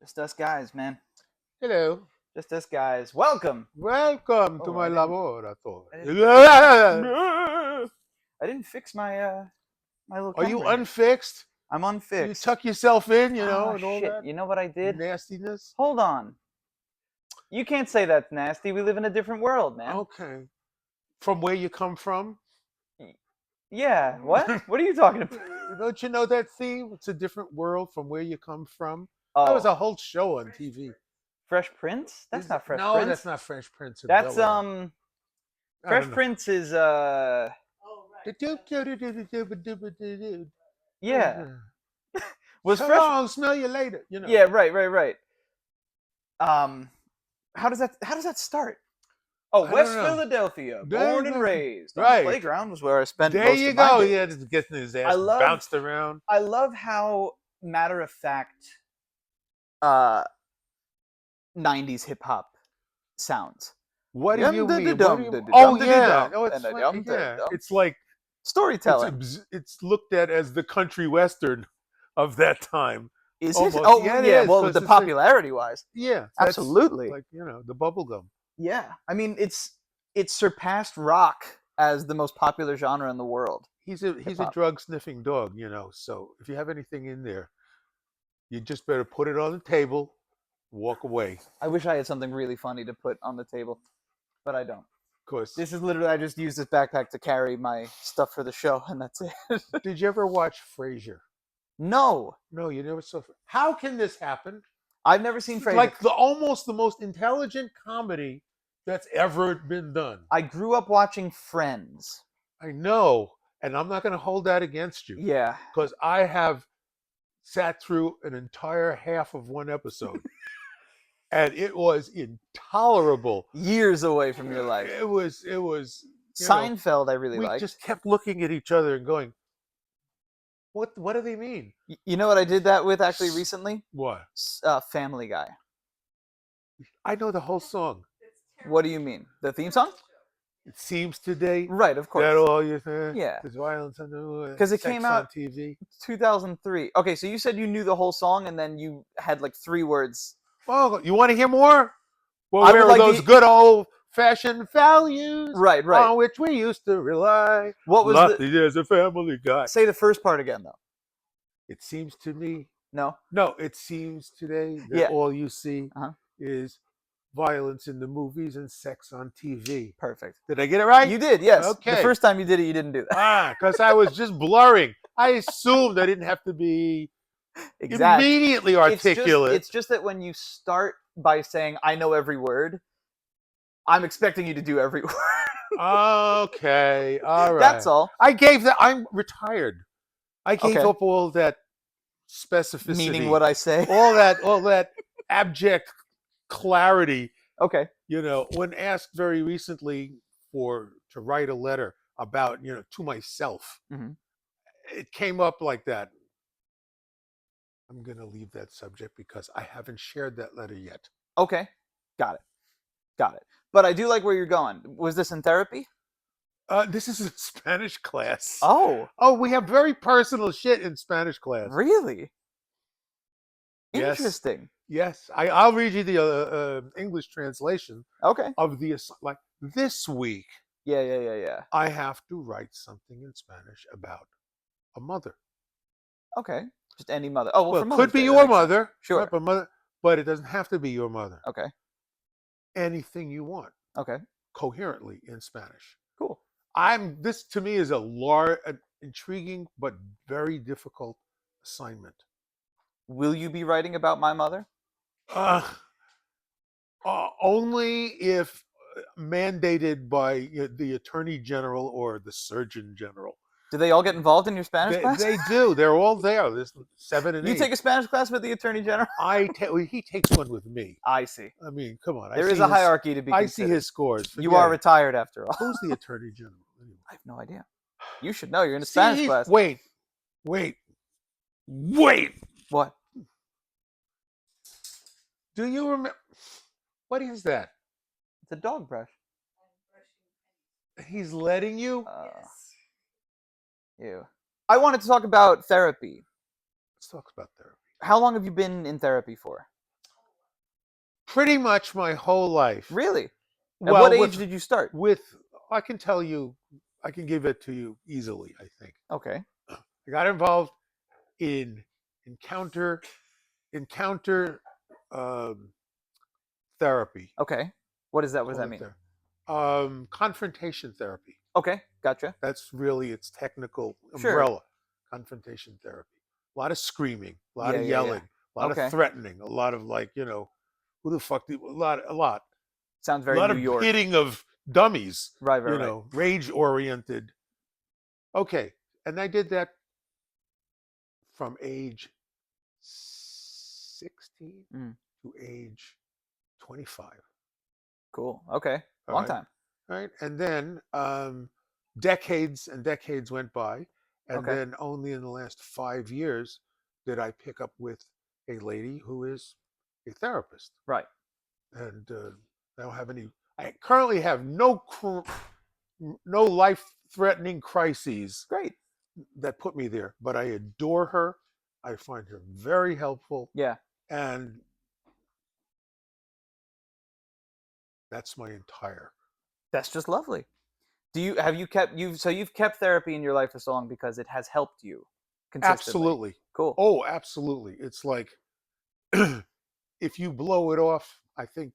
Just us guys, man. Hello. Just us guys. Welcome. Welcome to Oh, my I didn't. laboratory. I didn't. I didn't fix my little Are you camera here. unfixed? I'm You unfixed. tuck yourself in, Oh and all shit! that You know what I did? nastiness? Hold on. You can't say that's nasty. We live in a different world, man. Okay. From where you come from? Yeah. What? What are you talking about? Don't you know that theme? It's a different world from where you come from. That was Oh, a whole show on TV. Fresh Prince? That's not Fresh No, that's Prince. not Fresh Prince of That's Bel Air. I Fresh don't know. Prince is yeah. Was So Fresh? long, smell you later. Yeah. Right. Um, how does that start? Oh, I don't West know. Philadelphia, There born you and go. raised. On the Right. playground was where I spent There most you of my go. days. Yeah, just getting his I ass love bounced around. I love how matter of fact uh 90s hip hop sounds. What do Yum you da da mean? What do dum you? da da Oh dum da da yeah. dum Oh, it's and a funny. dum da Yeah, dum. it's like Storytelling. it's looked at as the country western of that time. Is it? Almost. Oh Yeah, it yeah, is well because the it's like popularity wise. yeah, that's Absolutely. like the bubble gum. Yeah. I mean it's surpassed rock as the most popular genre in the world. Hip He's a hop. drug sniffing dog. So if you have anything in there, you just better put it on the table, walk away. I wish I had something really funny to put on the table, but I don't. Of course. This is literally I just use this backpack to carry my stuff for the show, and that's it. Did you ever watch Frasier? No, No, you never saw. How can this happen? I've never seen It's Frasier. like almost the most intelligent comedy that's ever been done. I grew up watching Friends. I know, and I'm not going to hold that against you Yeah, because I have sat through an entire half of one episode, and it was intolerable. years away from your life. It was. Seinfeld, I really We liked. just kept looking at each other and going, "What do they mean? You know what I did that with actually recently? What? Family Guy. I know the whole song. What do you mean? The theme song? It seems today Right, of that course. all you think Yeah, there's violence on the because it sex came on out TV. 2003. Okay, so you said you knew the whole song, and then you had like 3 words. Oh, you want to hear more? Well, I where would are like those the good old fashioned values right. on which we used to rely? What was the? Nothing is a family guy. Say the first part again, though. It seems to me, No. no, it seems today that Yeah. all you see Uh huh. is violence in the movies and sex on TV. Perfect. Did I get it right? You did, yes. The Okay. first time you did it, you didn't do that. Because I was just blurring. I assumed I didn't have to be Exact. immediately articulate. It's just that when you start by saying "I know every word," I'm expecting you to do every word. Okay, all right. That's all. I gave that. I'm retired. I gave Okay. up all that specificity, Meaning what I say. all that abject clarity. Okay. When asked very recently to write a letter about to myself, Mhm. it came up like that. I'm going to leave that subject because I haven't shared that letter yet. Okay. Got it. Got it. But I do like where you're going. Was this in therapy? This is a Spanish class. Oh, We have very personal shit in Spanish class. really? Yes. Interesting. Yes, I'll read you the English translation Okay. of like this week. Yeah. I have to write something in Spanish about a mother. Okay. Just any mother. Oh, well, Well, for it Mother's could be Day, that your makes sense. mother, Sure. right, but it doesn't have to be your mother. Okay. Anything you want, Okay. coherently in Spanish. Cool. This to me is an intriguing but very difficult assignment. Will you be writing about my mother? Uh, Only if mandated by the Attorney General or the Surgeon General. Do they all get involved in your Spanish class? They do. They're all there. There's 7 and 8. You take a Spanish class with the Attorney General? He takes one with me. I see. I mean, come on. There is a hierarchy to be I considered. see his scores. You are Forget it. retired after all. Who's the Attorney General? Anyway? I have no idea. You should know. You're in a Spanish class. Wait. What? Do you remember? What is that? It's a dog brush. He's letting you? Ew. I wanted to talk about therapy. Let's talk about therapy. How long have you been in therapy for? Pretty much my whole life. Really? At Well, what age did you start? I can tell you, I can give it to you easily, I think. Okay. I got involved in encounter um, therapy. Okay. What is that? What does Call that it mean? confrontation therapy. Okay. Gotcha. That's really its technical Sure. umbrella. Confrontation therapy. A lot of screaming, a lot Yeah, of yeah, yeah. yelling, a lot of Okay. threatening, a lot of like, who the fuck do, a lot Sounds a very lot New of York. hitting of dummies, Right, right, right. rage oriented. Okay. And I did that from age 16 Mm, to age 25. cool. Okay. All Long right. time. Right. And then decades and decades went by. And Okay. then only in the last 5 years did I pick up with a lady who is a therapist. Right. And I don't have any, I currently have no life threatening crises Great. that put me there, but I adore her. I find her very helpful. Yeah. And that's my entire. That's just lovely. You've kept therapy in your life for so long because it has helped you consistently. Absolutely. Cool. Oh, absolutely. It's like if you blow it off, I think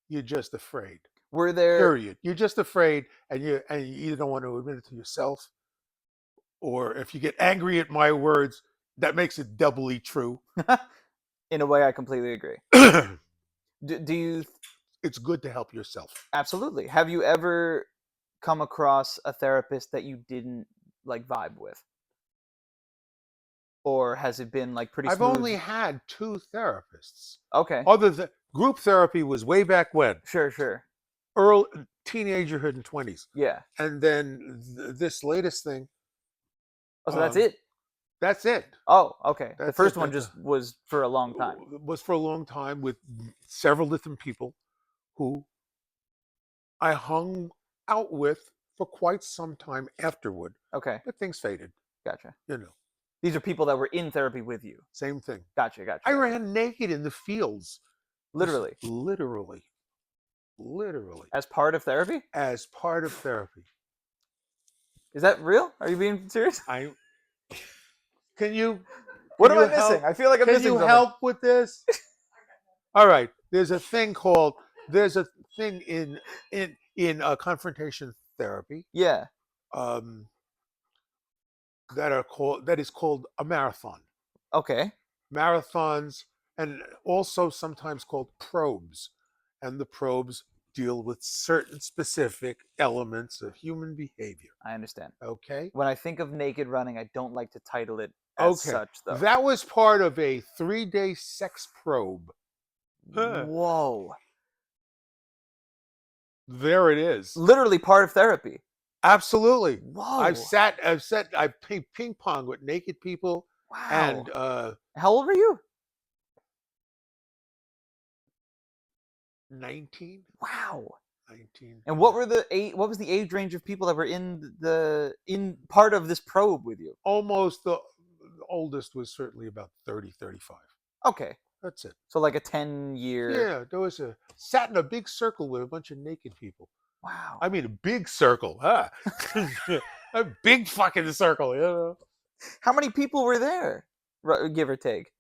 you're just afraid. Were there Period. You're just afraid, and you either don't want to admit it to yourself, or if you get angry at my words, that makes it doubly true. in a way I completely agree. Do you It's good to help yourself. absolutely. Have you ever come across a therapist that you didn't like vibe with? Or has it been like pretty I've smooth? only had 2 therapists. Okay. Other than group therapy was way back when, Sure. early teenagerhood and 20s. Yeah. And then this latest thing, Oh, so that's it. that's it. Oh, okay. The That's first it. one just was for a long time. Was for a long time with several different people who I hung out with for quite some time afterward. Okay. But things faded, Gotcha. you know. These are people that were in therapy with you. Same thing. Gotcha. I ran naked in the fields. Literally. Literally. As part of therapy? As part of therapy. Is that real? Are you being serious? Can you What am you I missing? help- I feel like I'm Can missing you something. help with this? All right. There's a thing in confrontation therapy Yeah. that is called a marathon. Okay. Marathons, and also sometimes called probes. And the probes deal with certain specific elements of human behavior. I understand. Okay? When I think of naked running, I don't like to title it as such, though. That was part of a 3-day sex probe. Whoa. There it is. Literally part of therapy. Absolutely. Whoa. I ping pong with naked people. Wow. And how old were you? 19. Wow. 19. And what was the age range of people that were in part of this probe with you? Almost the oldest was certainly about 30, 35. Okay. That's it. So like a 10-year. Yeah, there was sat in a big circle with a bunch of naked people. Wow. I mean, a big circle, huh? A big fucking circle, you know. How many people were there, give or take?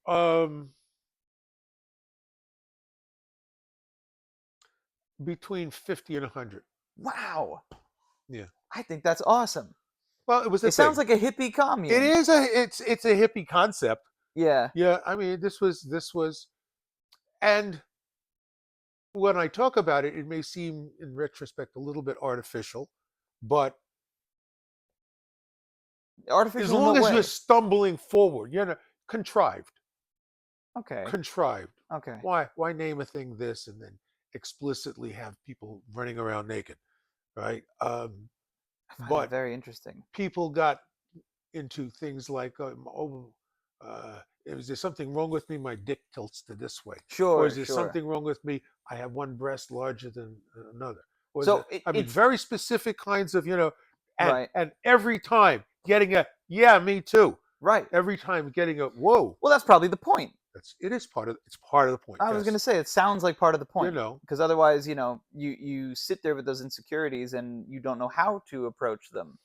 Between 50 and 100. Wow. Yeah. I think that's awesome. Well, it was. It sounds like a hippie commune. It is it's a hippie concept. Yeah. Yeah. I mean, this was, and when I talk about it, it may seem in retrospect a little bit artificial, but Artificial. as long in as what you're way? stumbling forward, contrived. Okay. Contrived. Okay. Why name a thing this and then explicitly have people running around naked, right? I find But that very interesting. people got into things like, is there something wrong with me? My dick tilts to this way. Sure. Or is there something wrong with me? I have one breast larger than another. Or So it's very specific kinds of, and, right. and every time getting a, yeah, me too. Right. Every time getting a, whoa. Well, that's probably the point. It is part of it's part of the point. I was Yes. going to say it sounds like part of the You point, know, because otherwise, you sit there with those insecurities and you don't know how to approach them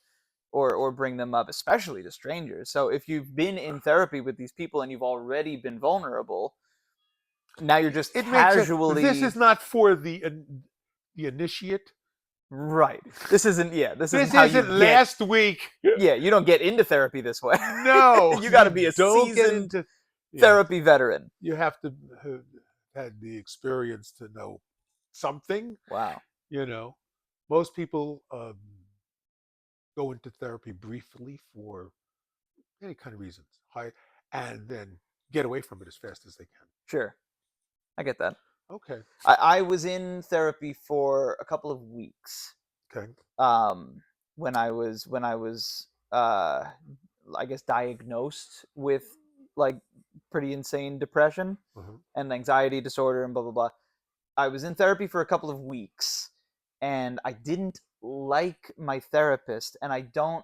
or bring them up, especially to strangers. So if you've been in therapy with these people and you've already been vulnerable, now you're just it makes it. This casually is not for the initiate. right. This isn't This isn't This how you isn't get. last week. Yeah, you don't get into therapy this way. No, You got to you be a don't get seasoned into. Yeah, therapy veteran. you have to have had the experience to know something. Wow. You know, most people go into therapy briefly for any kind of reasons, and then get away from it as fast as they can. Sure. I get that. Okay. I was in therapy for a couple of weeks. Okay. When I was I guess diagnosed with like pretty insane depression Uh-huh. and anxiety disorder and blah blah blah. I was in therapy for a couple of weeks and I didn't like my therapist, and I don't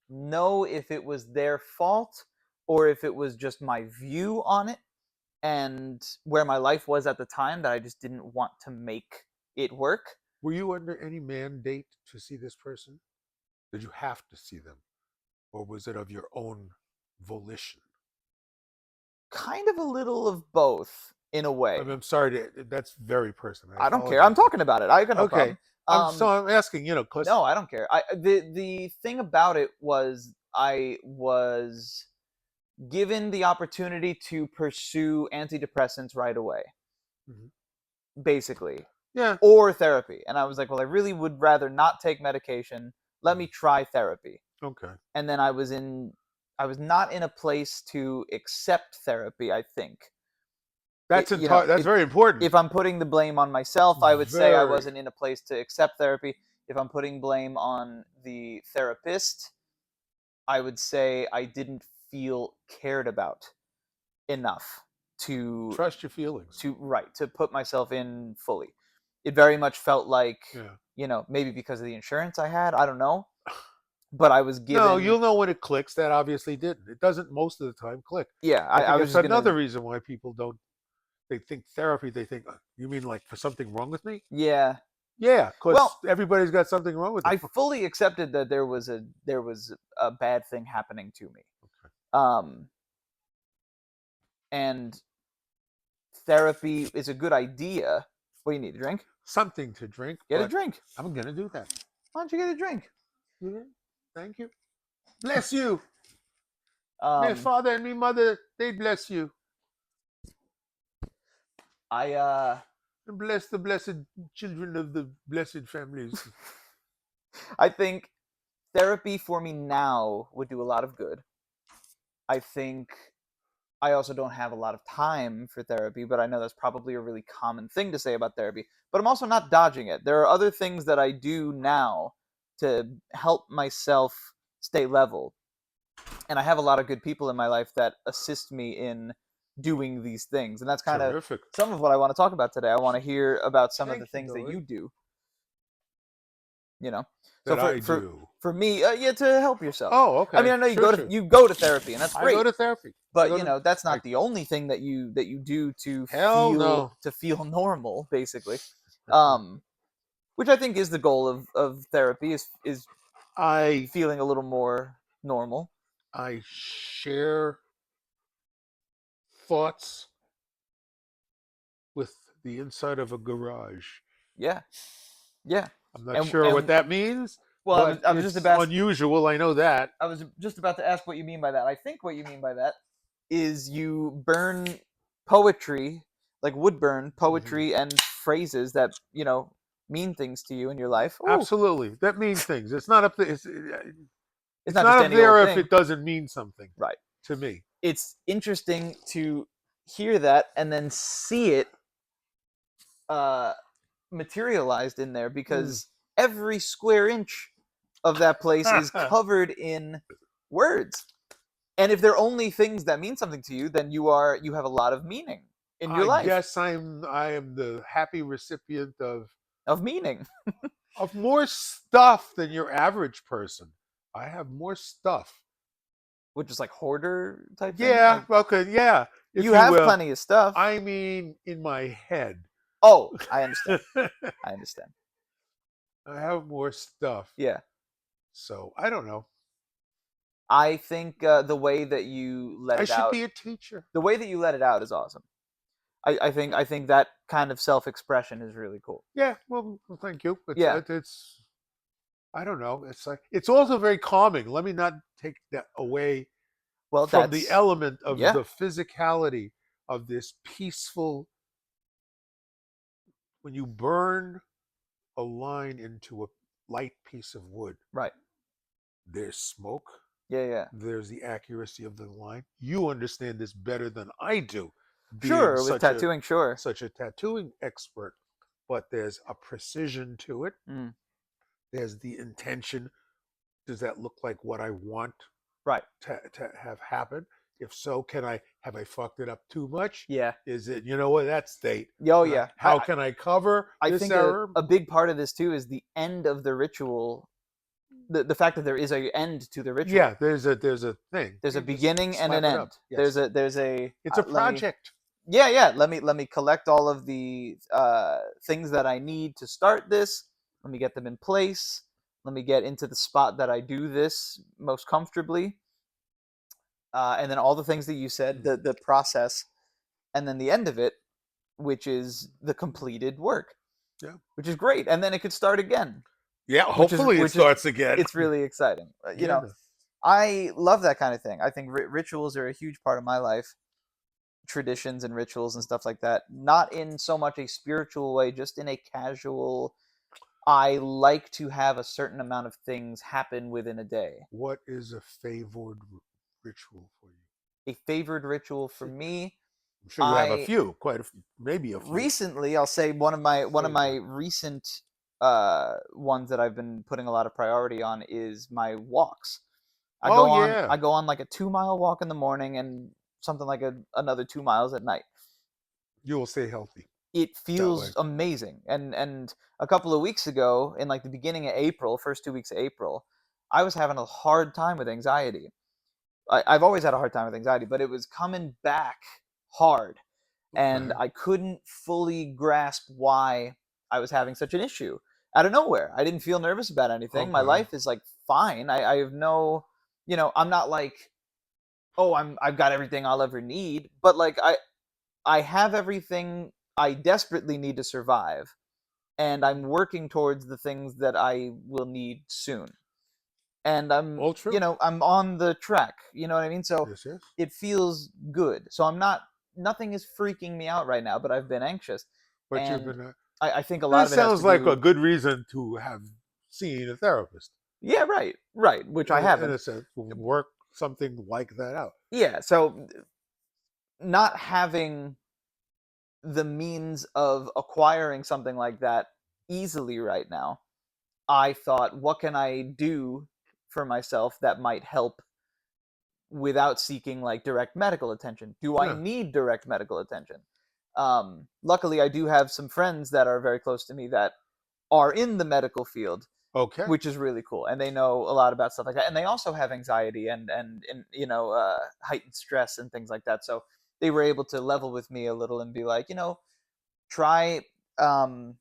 know if it was their fault or if it was just my view on it and where my life was at the time that I just didn't want to make it work. Were you under any mandate to see this person? Did you have to see them, or was it of your own volition? Kind of a little of both in a way. I'm sorry. That's very personal. I don't care. I'm talking about it. I got no Okay. problem. I'm asking. Cause No, I don't care. The thing about it was I was given the opportunity to pursue antidepressants right away, Mhm. basically, Yeah. or therapy, and I was like, well, I really would rather not take medication. Let me try therapy. Okay. And then I was not in a place to accept therapy. I think That's That's very important. if I'm putting the blame on myself, I would say I Very. wasn't in a place to accept therapy. If I'm putting blame on the therapist, I would say I didn't feel cared about enough to Trust your feelings. to put myself in fully. It very much felt like, Yeah. maybe because of the insurance I had, I don't know, but I was given. No, you'll know when it clicks. That obviously didn't. It doesn't most of the time click. Yeah, I think was it's just another gonna. reason why people don't. They think therapy. They think, you mean like for something wrong with me? Yeah. Yeah, because Well, everybody's got something wrong with them. I fully accepted that there was a bad thing happening to me. Okay. And therapy is a good idea. What do you need? A drink? Something to drink. Get a but drink. I'm gonna do that. Why don't you get a drink? Yeah. Thank you. Bless you. My Um, father and my mother, they bless you. I And bless the blessed children of the blessed families. I think therapy for me now would do a lot of good. I think I also don't have a lot of time for therapy, but I know that's probably a really common thing to say about therapy. But I'm also not dodging it. There are other things that I do now to help myself stay level. And I have a lot of good people in my life that assist me in doing these things. And that's kind of Terrific. some of what I want to talk about today. I want to hear about some of the Thank you, things that Dory. you do. So That I do. for me, to help yourself. Oh, okay. I mean, I know Sure. you go to therapy, and that's I great. go to therapy. But that's not the only thing that you do to Hell no. feel normal, basically. Which I think is the goal of therapy is I feeling a little more normal. I share thoughts with the inside of a garage. Yeah, yeah. I'm not sure what that means. Well, but I was it's just about unusual. I know that. I was just about to ask what you mean by that. I think what you mean by that is you burn poetry, like wood burn poetry and phrases that mean things to you in your life. Ooh, Absolutely, that means things. It's not up there. It's not not just up any there old if thing. it doesn't mean something. Right. To me, it's interesting to hear that and then see it materialized in there, because every square inch of that place is covered in words. And if they're only things that mean something to you, then you have a lot of meaning in your life. I guess I am the happy recipient of meaning. of more stuff than your average person. I have more stuff. which is like hoarder type thing. Yeah, Like okay, yeah, if you you have will. plenty of stuff. I mean, in my head. Oh, I understand. I I understand. have more stuff. Yeah. So I don't know. I think the way that you let I it should out, be a teacher. the way that you let it out is awesome. I think that kind of self-expression is really cool. Yeah, well, thank you. Yeah. It's I don't know. It's like it's also very calming. Let me not take that away Well, from the that's element of yeah, the physicality of this peaceful. When you burn a line into a light piece of wood, right. there's smoke. Yeah, yeah. There's the accuracy of the line. You understand this better than I do, being Sure, with tattooing, sure. such a tattooing expert. But there's a precision to it. Mm, There's the intention. Does that look like what I want right. to have happen? If so, have I fucked it up too much? Yeah. Is it, you know what, that state? Oh yeah. How can I cover I this think error? a big part of this too is the end of the ritual. The fact that there is a end to the ritual. Yeah, there's a thing. There's a You just beginning and an slap it end. up. Yes, There's a it's a let me project. yeah, yeah, let me collect all of the things that I need to start this. Let me get them in place. Let me get into the spot that I do this most comfortably. And then all the things that you said, Mm. the process, and then the end of it, which is the completed work, Yeah, which is great. And then it could start again, yeah. Hopefully, it which is starts again. it's really exciting. Yeah. I love that kind of thing. I think rituals are a huge part of my life, traditions and rituals and stuff like that. Not in so much a spiritual way, just in a casual. I like to have a certain amount of things happen within a day. What is a favored ritual for you? A favored ritual for See, me, I'm sure you have a I few, quite a few, maybe a few. recently I'll say one of my Favorite. recent ones that I've been putting a lot of priority on is my walks. Oh yeah, I go on like a 2 mile walk in the morning and something like another 2 miles at night. you will stay healthy It that way. feels amazing. And a couple of weeks ago, in like the beginning of April, first 2 weeks of April, I was having a hard time with anxiety. I've always had a hard time with anxiety, but it was coming back hard, and Okay, I couldn't fully grasp why I was having such an issue out of nowhere. I didn't feel nervous about anything. My okay, life is like fine. I have no, I'm not like, oh, I've got everything I'll ever need, but like I have everything I desperately need to survive, and I'm working towards the things that I will need soon. And all true. I'm on the track. You know what I mean? So Yes, yes. it feels good. So I'm not, nothing is freaking me out right now, but I've been anxious. But you've And been. I think a lot This of it has to sounds like a do, good reason to have seen a therapist. yeah, right, right, which I In haven't. a sense, work something like that out. Yeah. So not having the means of acquiring something like that easily right now, I thought, what can I do for myself that might help without seeking like direct medical attention? Do I Yeah. need direct medical attention? Luckily, I do have some friends that are very close to me that are in the medical field, Okay. which is really cool, and they know a lot about stuff like that. And they also have anxiety and heightened stress and things like that. So they were able to level with me a little and be like, try um,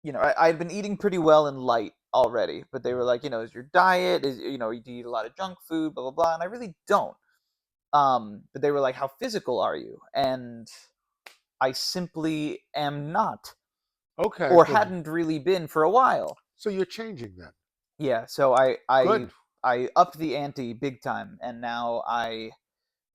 I had been eating pretty well and light already, but they were like, is your diet, is, you eat a lot of junk food, blah, blah, blah. And I really don't. But they were like, how physical are you? And I simply am not, Okay. or Good. hadn't really been for a while. So you're changing that. Yeah. So I, I, Good. I upped the ante big time. And now I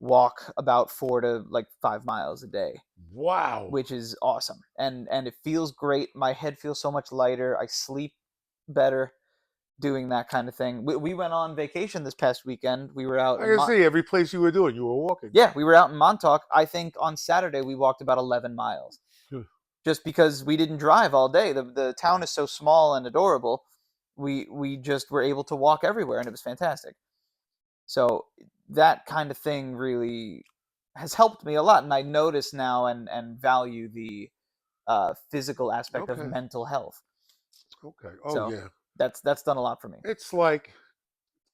walk about 4 to like 5 miles a day, Wow. which is awesome. And it feels great. My head feels so much lighter. I sleep better doing that kind of thing. We went on vacation this past weekend. We were out I in can see every place you were doing, you were walking. yeah, we were out in Montauk. I think on Saturday we walked about 11 miles just because we didn't drive all day. The town is so small and adorable. We just were able to walk everywhere, and it was fantastic. So that kind of thing really has helped me a lot, and I notice now and value the physical aspect of Okay. mental health. Okay. Oh So yeah. that's done a lot for me. It's like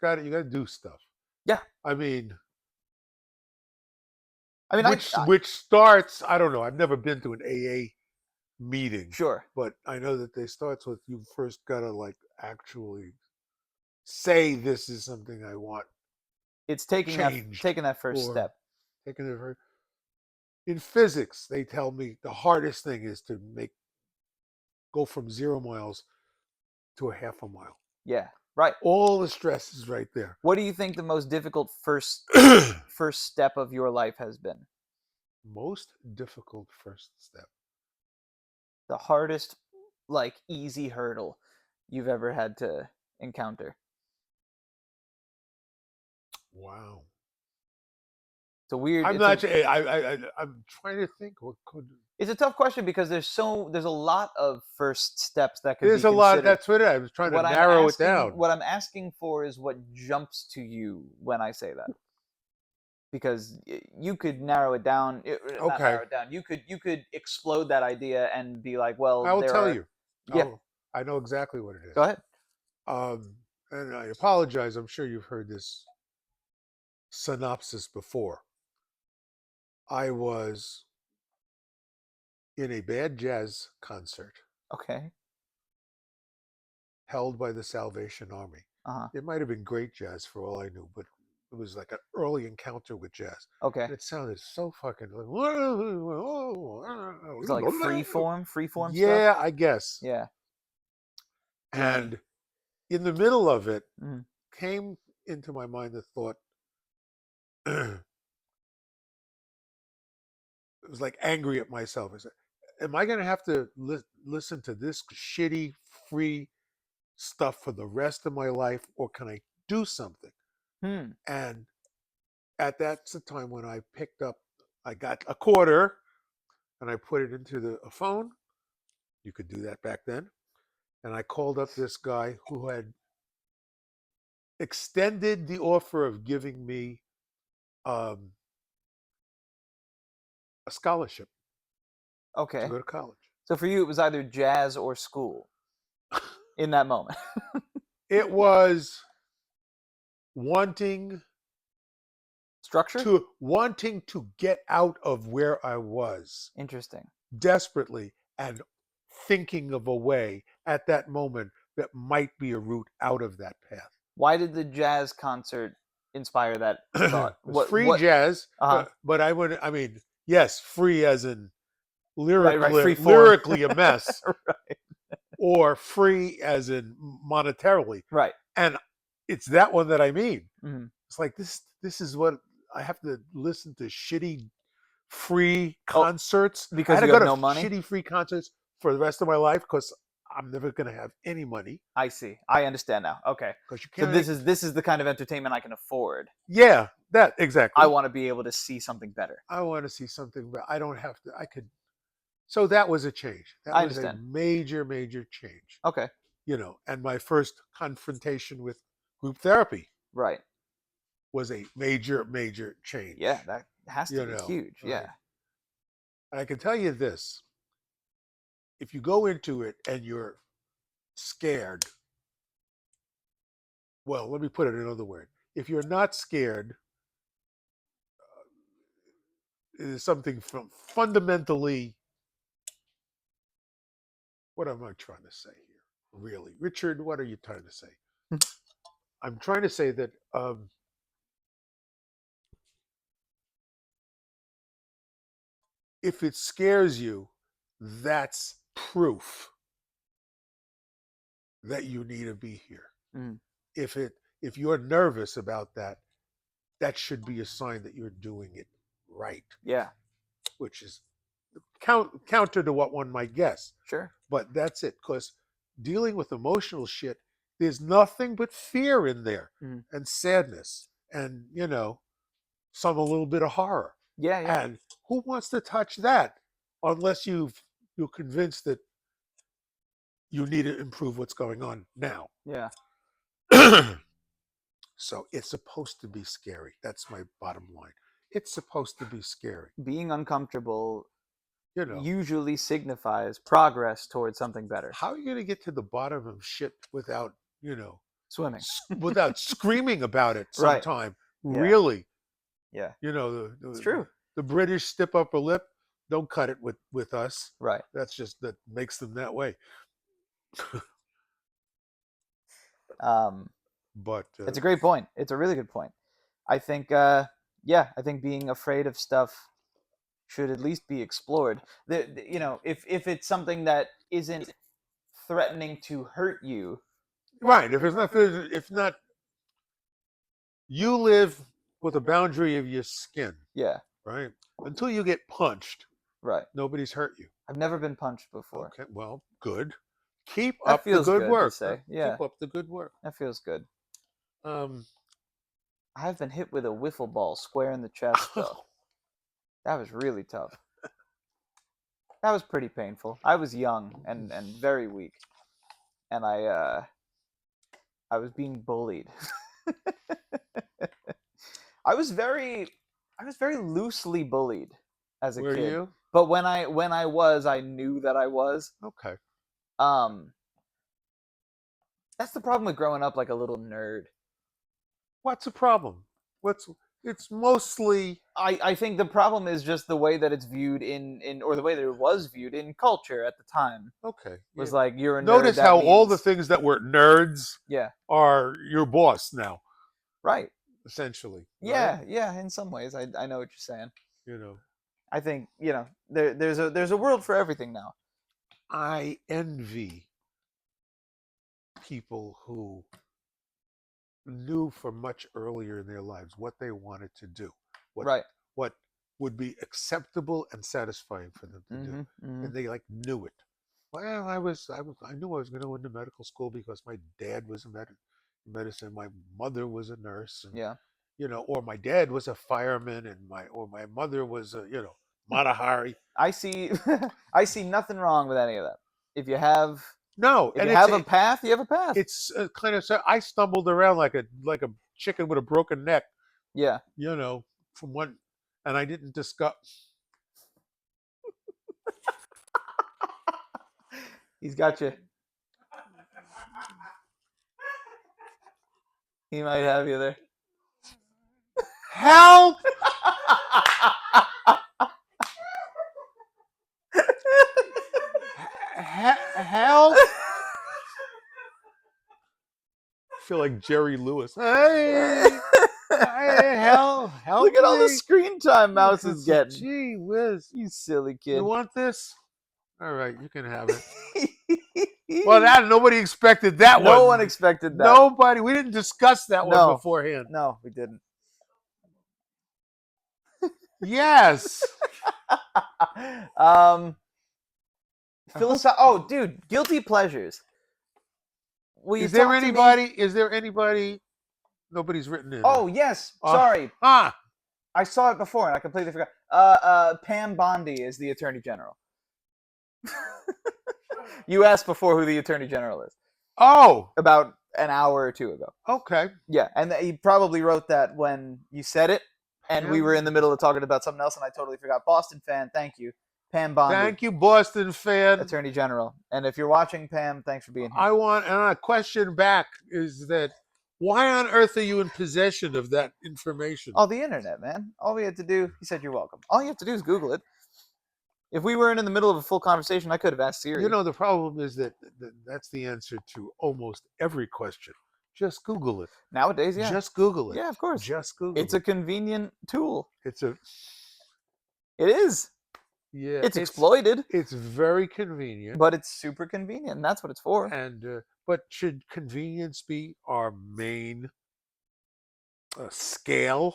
got it. You got to do stuff. Yeah. I mean, I mean, which starts. I don't know. I've never been to an AA meeting, sure. but I know that they starts with you first gotta like actually say this is something I want It's changed taking that first or step. taking it very. In physics, they tell me the hardest thing is to go from 0 miles to a half a mile. Yeah. Right. All the stress is right there. What do you think the most difficult first step of your life has been? Most difficult first step. The hardest, like, easy hurdle you've ever had to encounter? Wow. It's a weird. I'm not. I'm trying to think. What could? It's a tough question because there's a lot of first steps that could be There's a lot. considered. That's what I was trying to narrow it down. What I'm asking for is what jumps to you when I say that. Because you could narrow it down, not Okay, narrow it down. You could explode that idea and be like, well, I will there tell are. you. Yeah, I know exactly what it go is. ahead. And I apologize. I'm sure you've heard this synopsis before. I was in a bad jazz concert Okay. held by the Salvation Army. Uh-huh. It might have been great jazz for all I knew, but it was like an early encounter with jazz. Okay. And it sounded so fucking like, Is it like freeform stuff? yeah, I guess. Yeah. And in the middle of it Mhm. came into my mind the thought, it was like angry at myself. I said, am I going to have to listen to this shitty free stuff for the rest of my life, or can I do something? Hmm. And that's the time when I got a quarter and I put it into a phone. You could do that back then. And I called up this guy who had extended the offer of giving me um, a scholarship to Okay. go to college. So for you, it was either jazz or school in that moment. It was wanting Structure? wanting to get out of where I was Interesting. desperately and thinking of a way at that moment that might be a route out of that path. Why did the jazz concert inspire that It thought? was free What jazz, uh-huh. but I mean, yes, free as in Right, free form. lyrically a mess, Right. or free as in monetarily. Right. And it's that one that I mean. Mhm. It's like this is what I have to listen to shitty free Oh, concerts. I because had to you go have to no money? shitty free concerts for the rest of my life because I'm never going to have any money I see. I understand now. Okay. because you So can't make. this is the kind of entertainment I can afford. Yeah, that I exactly. want to be able to see something better. I want to see something, but I don't have to. I could. So that was a change. That I was a understand. major change. Okay. And my first confrontation with group therapy Right. was a major change. Yeah, that has to You be know, huge. Yeah. I can tell you this: if you go into it and you're scared, well, let me put it another word. If you're not scared, it is something from fundamentally. What am I trying to say here? Really, Richard, what are you trying to say? I'm trying to say that if it scares you, that's proof that you need to be here. Mhm. If you're nervous about that, that should be a sign that you're doing it right, Yeah. which is counter to what one might guess. Sure. But that's it, because dealing with emotional shit, there's nothing but fear in there, Mhm. and sadness, and some a little bit of horror. Yeah, yeah. And who wants to touch that unless you're convinced that you need to improve what's going on now. Yeah. So it's supposed to be scary. That's my bottom line. It's supposed to be scary. Being uncomfortable You know, usually signifies progress towards something better. how are you going to get to the bottom of shit without, Swimming. without screaming about it Right. sometime Yeah. Really. Yeah. You know, It's true. the British stiff upper lip. Don't cut it with us. Right. That's just that makes them that way. Um, But it's a great point. It's a really good point. I think, yeah, I think being afraid of stuff should at least be explored. You know, if it's something that isn't threatening to hurt you, right, if not, you live with a boundary of your skin, yeah, right? Until you get punched, right. nobody's hurt you. I've never been punched before. Okay, well, good. Keep That up the feels good good to work. Huh? say. Yeah, Keep up the good work. that feels good. Um, I have been hit with a wiffle ball square in the chest, though. That was really tough. That was pretty painful. I was young and very weak, and I was being bullied. I was very loosely bullied as a were kid. you? But when I was, I knew that I was. Okay. Um, that's the problem with growing up like a little nerd. What's the problem? It's mostly I think the problem is just the way that it's viewed in or the way that it was viewed in culture at the time okay. was Yeah. like you're a nerd. Notice That how means, all the things that were nerds yeah, are your boss now, right, essentially. yeah, Right? yeah. In some ways, I know what you're saying. You know, I think there's a world for everything now. I envy people who knew from much earlier in their lives what they wanted to do, what Right. what would be acceptable and satisfying for them to do, and they like knew it. Well, I knew I was going to go into medical school because my dad was in medicine, my mother was a nurse, and Yeah. you know, or my dad was a fireman, and my mother was a Matahari. I see I see nothing wrong with any of that. If you have No, if and you have a path, you have a path. it's kind of I stumbled around like a chicken with a broken neck, Yeah. you know, from one, and I didn't discuss. He's got you. He might have you there. Help! Help! I feel like Jerry Lewis. Hey, help Look at all the me. screen time Mouse is getting. Gee whiz. You silly You kid. want this? All right, you can have it. Well, that nobody expected that one. No one expected that. Nobody. We didn't discuss that one No. beforehand. No, we didn't. Yes. Oh, dude, guilty pleasures. Will you Is there talk to me? anybody? Is there anybody? Nobody's written in. Oh yes, sorry. I saw it before and I completely forgot. Pam Bondi is the Attorney General. You asked before who the Attorney General is. Oh, About an hour or two ago. okay. Yeah, and he probably wrote that when you said it, and we were in the middle of talking about something else, and I totally forgot. Boston fan, thank you. Pam Bondi. Thank you, Boston fan. Attorney General. And if you're watching, Pam, thanks for being here. And a question back is that why on earth are you in possession of that information? Oh, the internet, man. All we had to do, he said you're welcome. All you have to do is Google it. If we weren't in the middle of a full conversation, I could have asked Siri. You know, the problem is that that's the answer to almost every question. Just Google it. Nowadays, yeah. Just Google it. Yeah, of course. Just Google it. It's a convenient tool. It is. Yeah. It's exploited. It's very convenient. But it's super convenient, and that's what it's for. And but should convenience be our main scale?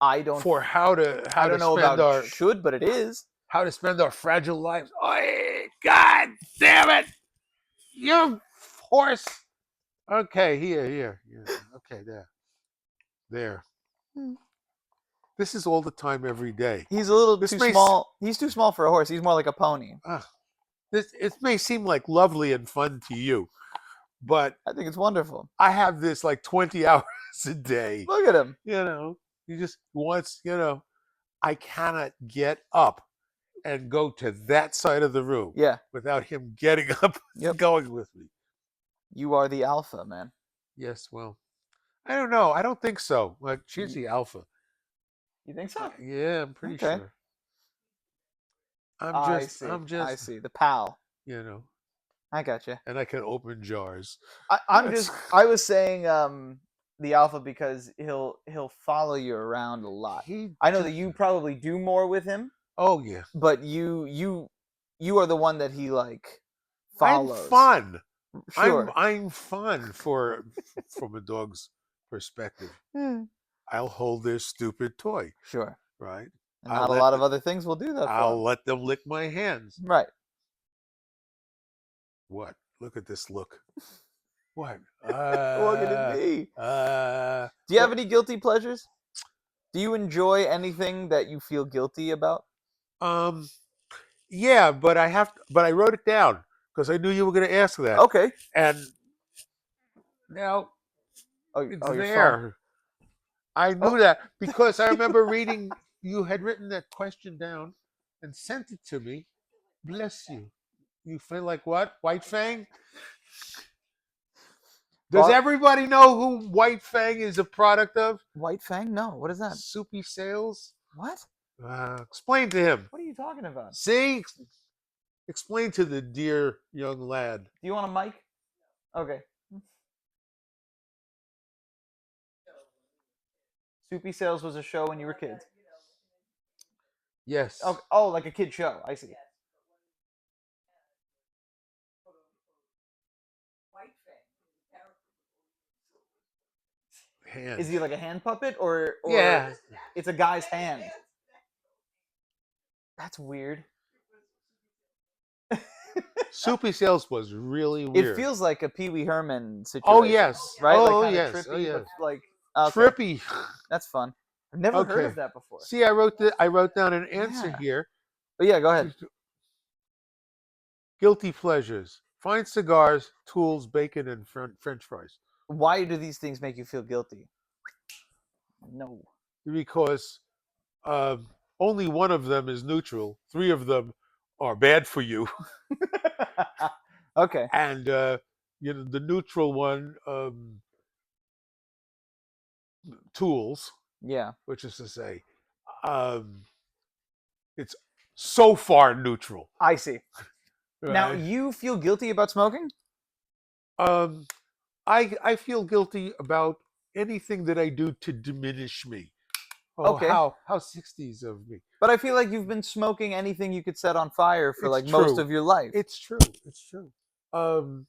I don't. For how to I don't know about our should, but it is. How to spend our fragile lives. Oh, God damn it! You horse. Okay, here. Yeah. Okay, there. This is all the time, every day. He's a little too small. He's too small for a horse. He's more like a pony. It may seem like lovely and fun to you, but I think it's wonderful. I have this like 20 hours a day. Look at him. You know, he just wants, I cannot get up and go to that side of the room without him getting up and going with me. You are the alpha, man. Yes, well, I don't know. I don't think so. Like she's You, the alpha. you think so? Yeah, I'm pretty Okay. sure. I'm I just, see. I'm I just, see. The pal. you know, I got you. and I can open jars. I'm just. I was saying the alpha because he'll follow you around a lot. He I know that just, you probably do more with him, oh yeah, but you are the one that he like I'm follows. fun. Sure. I'm fun for from a dog's perspective. Hmm. I'll hold their stupid toy, Sure. right? And not a lot of other things will do that for I'll him. let them lick my hands. Right. What? Look at this look. What? Look at me. Uh. Do you have Well, any guilty pleasures? Do you enjoy anything that you feel guilty about? um. Yeah, but but I wrote it down because I knew you were going to ask that, Okay. and now Oh, it's oh, you're sawing. there. I Oh, knew that because I remember reading. You had written that question down and sent it to me. Bless you. You feel like what? White Fang? Does well, everybody know who White Fang is a product of? White Fang? No. What is that? Soupy Sales? What? Explain to him. What are you talking about? See? Explain to the dear young lad. Do you want a mic? Okay. Soupy Sales was a show when you were kids. Yes. Oh, like a kid show. I see. Hand. Is he like a hand puppet or Yeah. it's a guy's hand? That's weird. Soupy Sales was really It weird. feels like a Pee Wee Herman Oh situation, yes. right? Like Oh kind of yes. Oh trippy, but yes. like okay, Trippy. that's fun. I've never heard Okay. of that before. See, I wrote down an answer Yeah, here. but yeah, go ahead. Guilty pleasures: fine cigars, tools, bacon, and French fries. Why do these things make you feel guilty? No. Because um, only one of them is neutral. Three of them are bad for you, Okay. and the neutral one, tools, Yeah, which is to say, um, it's so far neutral, I see. Now, right? you feel guilty about smoking? Um, I feel guilty about anything that I do to diminish me. Oh, Okay. how 60s of me. But I feel like you've been smoking anything you could set on fire for It's like most true. of your life. It's true. It's true. Um,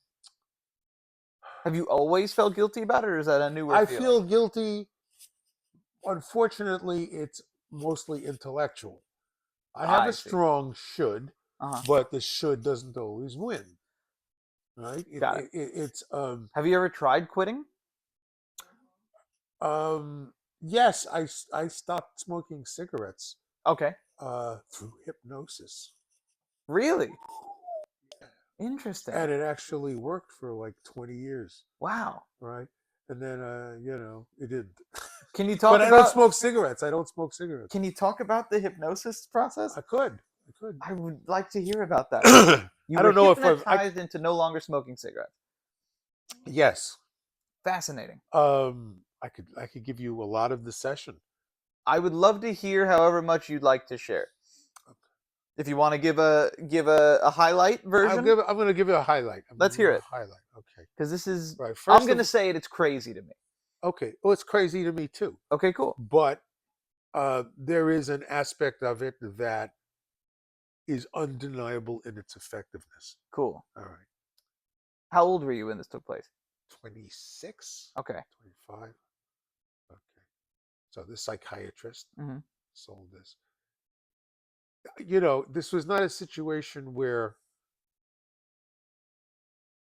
Have you always felt guilty about it, or is that a newer I feeling? feel guilty. Unfortunately, it's mostly intellectual. I have a I see. strong should, Uh-huh. but the should doesn't always win. Right? Got it. It's Have you ever tried quitting? yes, I stopped smoking cigarettes Okay. through hypnosis, Really? and Interesting. it actually worked for like 20 years. Wow. Right? And then it didn't. Can you But talk I don't about smoke cigarettes. I don't smoke cigarettes. can you talk about the hypnosis process? I could. I could. I would like to hear about that. You I were don't know if hypnotized into no longer smoking cigarettes. yes. Fascinating. I could give you a lot of the session. I would love to hear however much you'd like to share. If you want to give a highlight version, I'm going to give you a highlight. I'm let's gonna give hear you it. a highlight. Okay. Because this is Right. I'm First gonna of say it's crazy to me. okay. Oh, it's crazy to me too. Okay, cool. But there is an aspect of it that is undeniable in its effectiveness. Cool. All right. How old were you when this took place? 26, Okay. 25. Okay. So this psychiatrist Hmm. sold this. This was not a situation where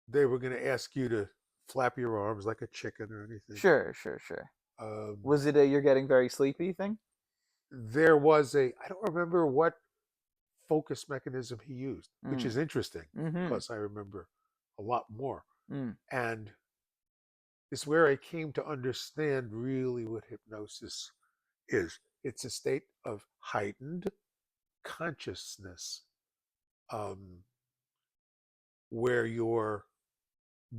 they were going to ask you to flap your arms like a chicken or anything. Sure, sure, sure. Um, Was it a you're getting very sleepy thing? there was I don't remember what focus mechanism he used, which Mm. is interesting Mm-hmm. because I remember a lot more. Mm. And it's where I came to understand really what hypnosis is. It's a state of heightened consciousness, where you're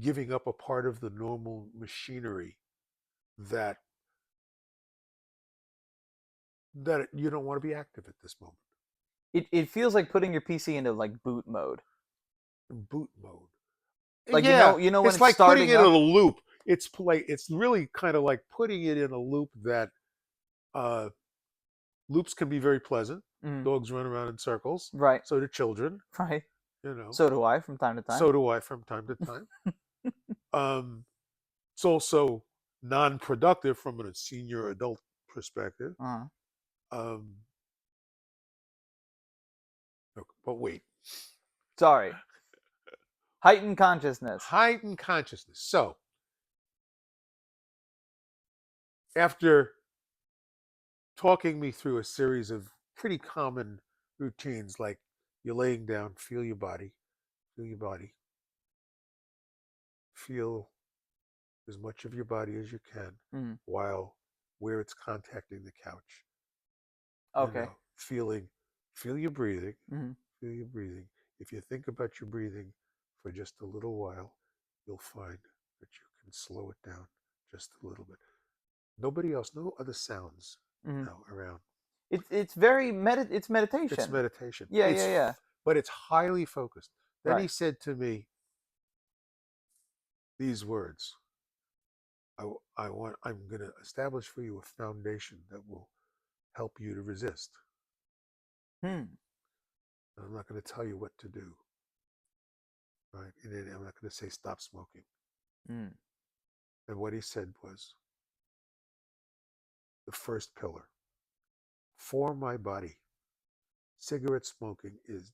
giving up a part of the normal machinery that you don't want to be active at this moment. It feels like putting your PC into like boot mode. In boot mode. Like Yeah, when it's it's like putting starting it in a up. loop. It's really kind of like putting it in a loop that uh, loops can be very pleasant. Mm, Dogs run around in circles. right, So do children. right. You know. So do I from time to time. So do I from time to time. Um, it's also non-productive from a senior adult perspective. Uh-huh. Um, but wait, Sorry. Heightened consciousness. heightened consciousness. So after talking me through a series of pretty common routines, like you're laying down, feel your body, feel as much of your body as you can Mm, while where it's contacting the couch. You okay. know, feel your breathing, Mm, feel your breathing. If you think about your breathing for just a little while, you'll find that you can slow it down just a little bit. Nobody else, no other sounds mm. now around. It's very it's It's meditation. meditation. Yeah, yeah, yeah. But it's highly focused. Then he Right. said to me these words. I'm going to establish for you a foundation that will help you to resist. Hmm. And I'm not going to tell you what to do, right? And then I'm not going to say stop smoking. Mm. And what he said was the first pillar for my body. Cigarette smoking is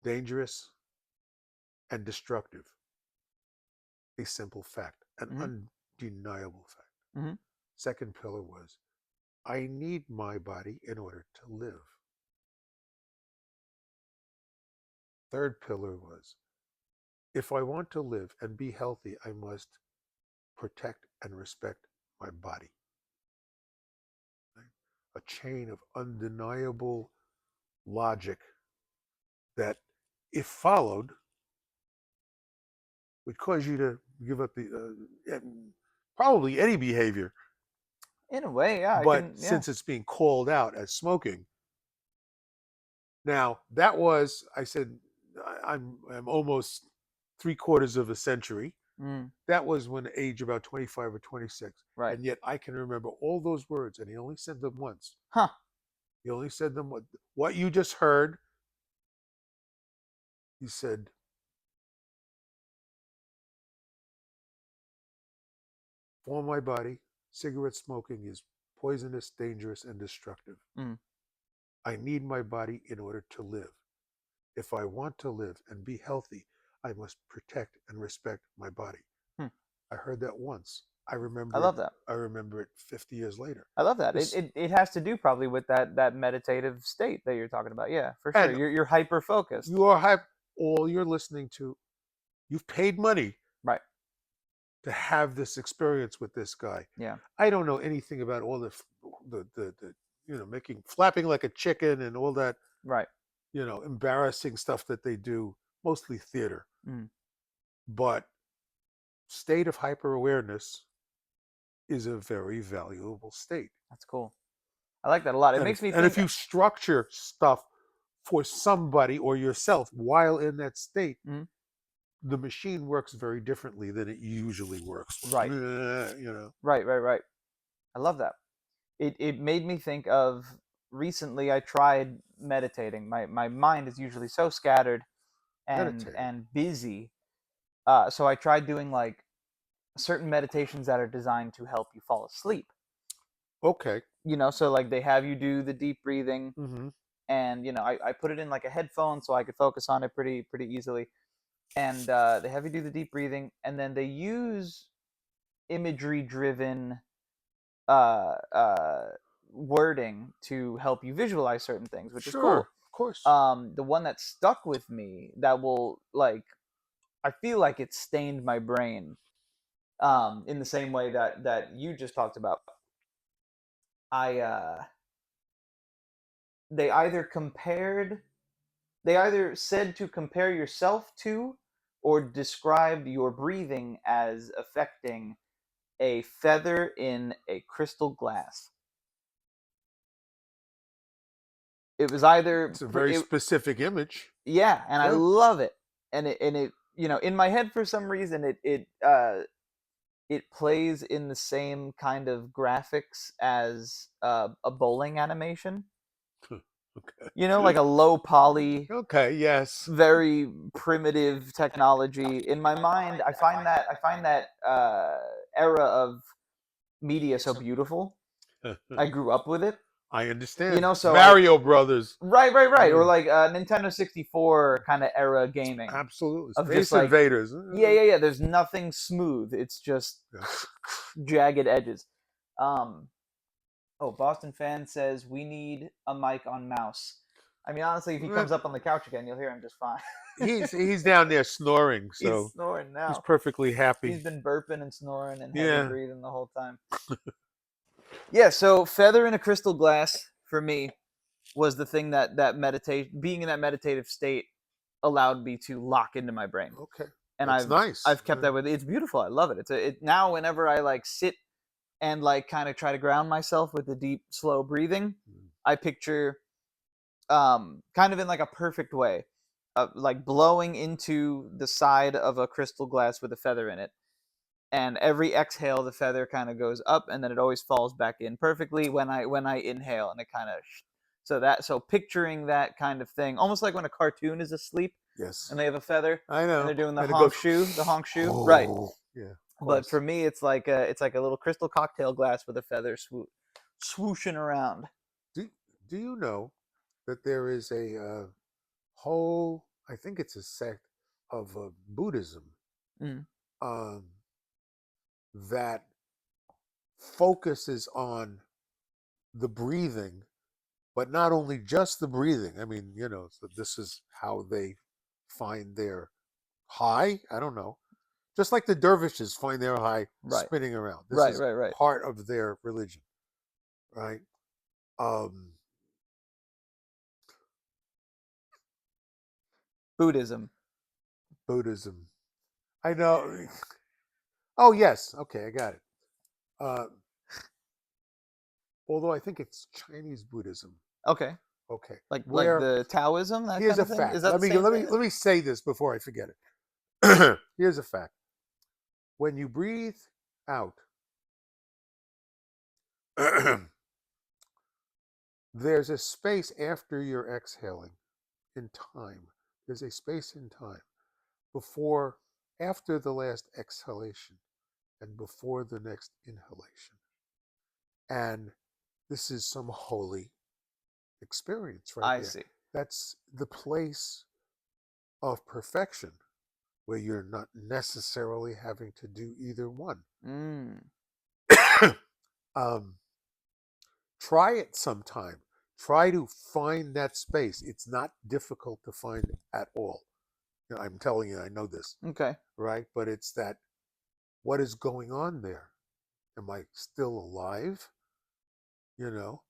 dangerous and destructive. A simple fact, an Mm-hmm. undeniable fact. Mm-hmm. Second pillar was I need my body in order to live. Third pillar was if I want to live and be healthy, I must protect and respect my body. Right? A chain of undeniable logic that, if followed, would cause you to give up probably any behavior. In a way, yeah, I But can. Yeah. since it's being called out as smoking, now that was, I said, I'm almost 3/4 of a century. Mm. That was when age about 25 or 26. Right. And yet I can remember all those words, and he only said them once. Huh. He only said them what you just heard. He said, for my body, cigarette smoking is poisonous, dangerous, and destructive. Mm. I need my body in order to live. If I want to live and be healthy, I must protect and respect my body. Hmm. I heard that once. I I remember it. love that. I remember it 50 years later. I love that. This It has to do probably with that meditative state that you're talking about. Yeah, for sure. and You're hyper focused. you are have all you're listening to. You've paid money Right. to have this experience with this guy. Yeah. I don't know anything about all the making flapping like a chicken and all that Right. embarrassing stuff that they do, mostly theater. Mm. But state of hyper awareness is a very valuable state. That's cool. I like that a lot. It And makes if me and if think. you structure stuff for somebody or yourself while in that state, Mm. the machine works very differently than it usually works. Right. You know. Right. Right. Right. I love that. It made me think of recently. I tried meditating. My mind is usually so scattered Meditating. and busy. So I tried doing like certain meditations that are designed to help you fall asleep. Okay. So like they have you do the deep breathing, Mm-hmm. and I put it in like a headphone so I could focus on it pretty easily. And they have you do the deep breathing, and then they use imagery driven uh, uh, wording to help you visualize certain things, which is Sure. cool. Of course. The one that stuck with me that will like I feel like it stained my brain in the same way that you just talked about. I they either compared they either said to compare yourself to or described your breathing as affecting a feather in a crystal glass. It was either It's a very it, specific image. yeah, and I Yeah. love it. And it in my head for some reason it plays in the same kind of graphics as a bowling animation. Okay. Like a low poly, Okay. Yes. very primitive technology. In my mind, I find that era of media so beautiful. I grew up with it. I understand. So Mario Brothers. right, or Yeah. like Nintendo 64 kind of era gaming Absolutely. of just Space like Invaders. yeah. There's nothing smooth. It's just Yes. jagged edges. Um, oh, Boston fan says we need a mic on Mouse. I mean, honestly, if he Well, comes up on the couch again, you'll hear him just fine. he's down there snoring, He's so snoring he's now. perfectly happy. He's been burping and snoring and heavy Yeah. breathing the whole time. Yeah, so feather in a crystal glass for me was the thing that meditate being in that meditative state allowed me to lock into my brain. Okay. And That's I've nice. I've kept that with it. It's beautiful. I love it. It now whenever I like sit and like kind of try to ground myself with the deep slow breathing, Mm. I picture kind of in like a perfect way, like blowing into the side of a crystal glass with a feather in it, and every exhale the feather kind of goes up, and then it always falls back in perfectly when I inhale, and it kind of so picturing that kind of thing, almost like when a cartoon is asleep Yes. and they have a feather I and know. they're doing the And it goes. honk shoe, right? Oh. Yeah. Of But course. for me, it's like a little crystal cocktail glass with a feather swooshing around. Do Do you know that there is a whole? I think it's a sect of Buddhism Mm. um, that focuses on the breathing, but not only just the breathing. I mean, so this is how they find their high. I don't know. Just like the dervishes find their high Right, spinning around. This right, is right, right. part of their religion, right? Um, Buddhism. Buddhism. I know. Oh yes. Okay, I got it. Uh, although I think it's Chinese Buddhism. Okay, Okay. like Where the Taoism, that here's kind a of thing. fact. Is that Let the me same let me thing? let me say this before I forget it. Here's a fact. When you breathe out, there's a space after you're exhaling in time. There's a space in time before, after the last exhalation and before the next inhalation. And this is some holy experience right I there. see. That's the place of perfection where you're not necessarily having to do either one. Mm. um, try it sometime. Try to find that space. It's not difficult to find at all. I'm telling you, I know this, Okay. right? But it's that, what is going on there? Am I still alive?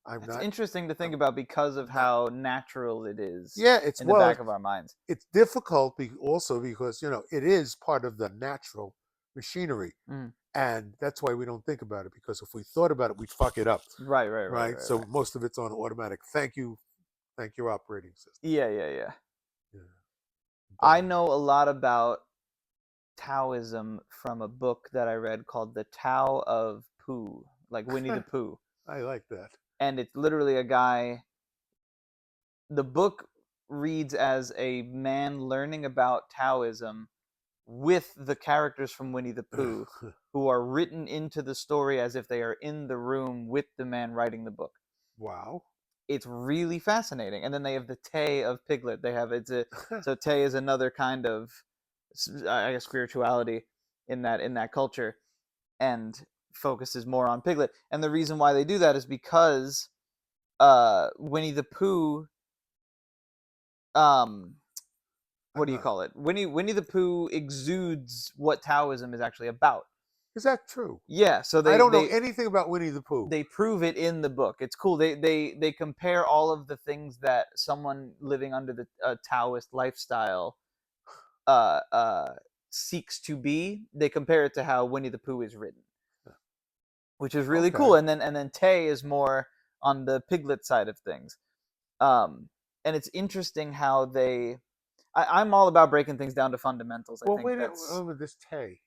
I'm That's not. interesting to think I'm, about because of I'm not. how natural it is Yeah, it's in the well, back of our minds. it's difficult also because it is part of the natural machinery, Mm. and that's why we don't think about it, because if we thought about it, we'd fuck it up, Right, right, right, right? right, So right. most of it's on automatic. Thank your operating system. Yeah, yeah, yeah. Yeah, but I know a lot about Taoism from a book that I read called The Tao of Pooh, like Winnie the Pooh. I like that. And it's literally a guy. The book reads as a man learning about Taoism with the characters from Winnie the Pooh, who are written into the story as if they are in the room with the man writing the book. Wow. It's really fascinating. And then they have the Tay of Piglet. So Tay is another kind of, I guess, spirituality in that culture, and focuses more on Piglet. And the reason why they do that is because Winnie the Pooh, um, what I'm do you not. call it? Winnie the Pooh exudes what Taoism is actually about. Is that true? Yeah, so I they don't know they anything about Winnie the Pooh. they prove it in the book. It's cool. They compare all of the things that someone living under the Taoist lifestyle uh, uh, seeks to be. They compare it to how Winnie the Pooh is written. which is really Okay. cool. And then Tay is more on the Piglet side of things. And it's interesting how I'm all about breaking things down to fundamentals. I Well, think wait. that's This Tay.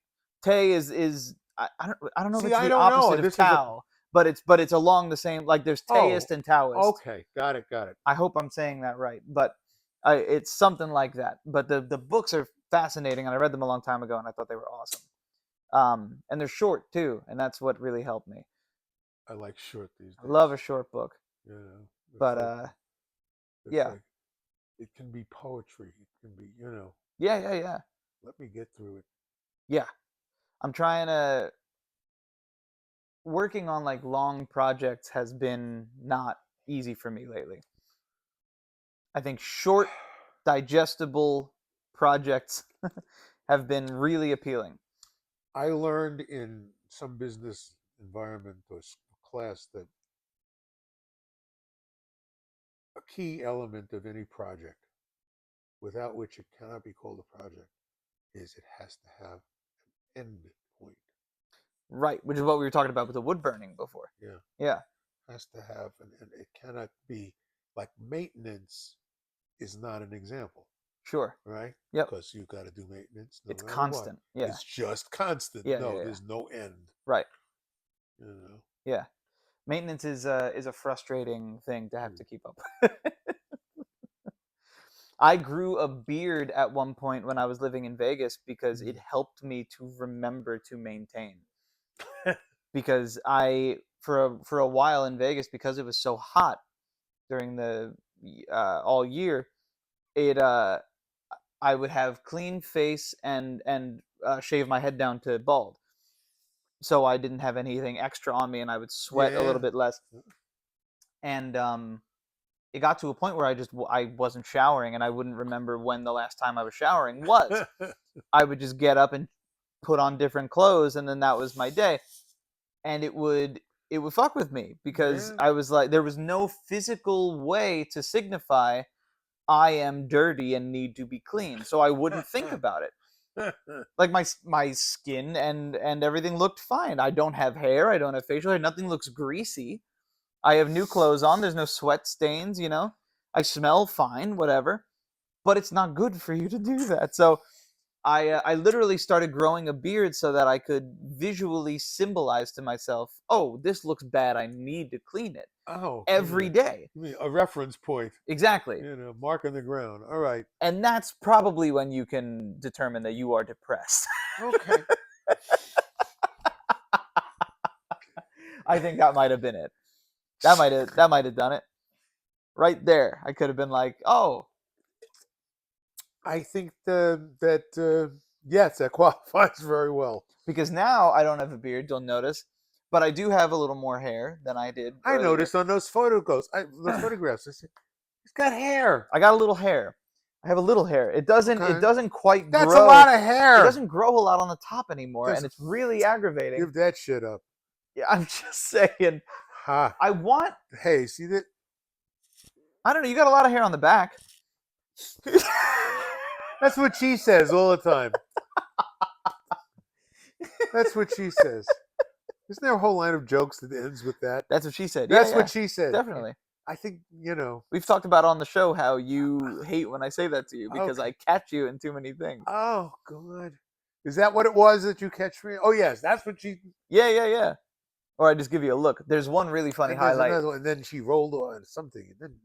Tay is I don't know if See, it's I the don't know. opposite of This is a. Tao, but it's along the same, like there's Oh, Taoist and Taoist. okay. Got it. Got it. I hope I'm saying that right, but it's something like that. But the books are fascinating, and I read them a long time ago, and I thought they were awesome. And they're short too, and that's what really helped me. I like short these I days. love a short book, You know, it's but like it's yeah, like it can be poetry. It can be, yeah. let me get through it. Yeah, I'm trying to working on like long projects has been not easy for me lately. I think short, digestible projects have been really appealing. I learned in some business environment or class that a key element of any project, without which it cannot be called a project, is it has to have an end point. Right, which is what we were talking about with the wood burning before. Yeah, Yeah, has to have and it cannot be like maintenance is not an example, sure. right? Yep. Because you got to do maintenance no It's matter what. constant. Yeah. It's just constant. No, Yeah. there's no end. Right. You know. Yeah. Maintenance is a frustrating thing to have Mm. to keep up with. I grew a beard at one point when I was living in Vegas because it helped me to remember to maintain. Because for a while in Vegas, because it was so hot during the all year, it I would have clean face and shave my head down to bald, so I didn't have anything extra on me, and I would sweat a Yeah. little bit less. And it got to a point where I wasn't showering, and I wouldn't remember when the last time I was showering was. I would just get up and put on different clothes, and then that was my day. And it would fuck with me because Yeah. I was like, there was no physical way to signify I am dirty and need to be clean, so I wouldn't think about it. Like my skin and everything looked fine. I don't have hair. I don't have facial hair. Nothing looks greasy. I have new clothes on. There's no sweat stains. I smell fine. Whatever. But it's not good for you to do that. So I literally started growing a beard so that I could visually symbolize to myself, oh, this looks bad. I need to clean it Oh, every day. you mean a reference point? Exactly. Mark on the ground. All right. And that's probably when you can determine that you are depressed. Okay. I think that might have been it. That might have done it. Right there. I could have been like, "Oh, I think that yes, that qualifies very well. because now I don't have a beard, you'll notice, but I do have a little more hair than I did I earlier. noticed on those photographs. I said, he's got hair. I got a little hair. I have a little hair. It doesn't it Okay. doesn't quite That's a grow. lot of It hair. doesn't grow a lot on the top anymore, and Doesn't it's really aggravating. give that shit up. Yeah, I'm just saying. Ha. I want Hey, see that? I don't know, you got a lot of hair on the back. That's what she says all the time. That's what she says. Isn't there a whole line of jokes that ends with that? That's what she said. That's Yeah, what she said. definitely. I think, We've talked about on the show how you hate when I say that to you because Okay. I catch you in too many things. Oh, good. Is that what it was that you catch me? Oh, yes. That's what she. Yeah. Or I just give you a look. There's one really funny And there's highlight. another one. And then she rolled on something. And then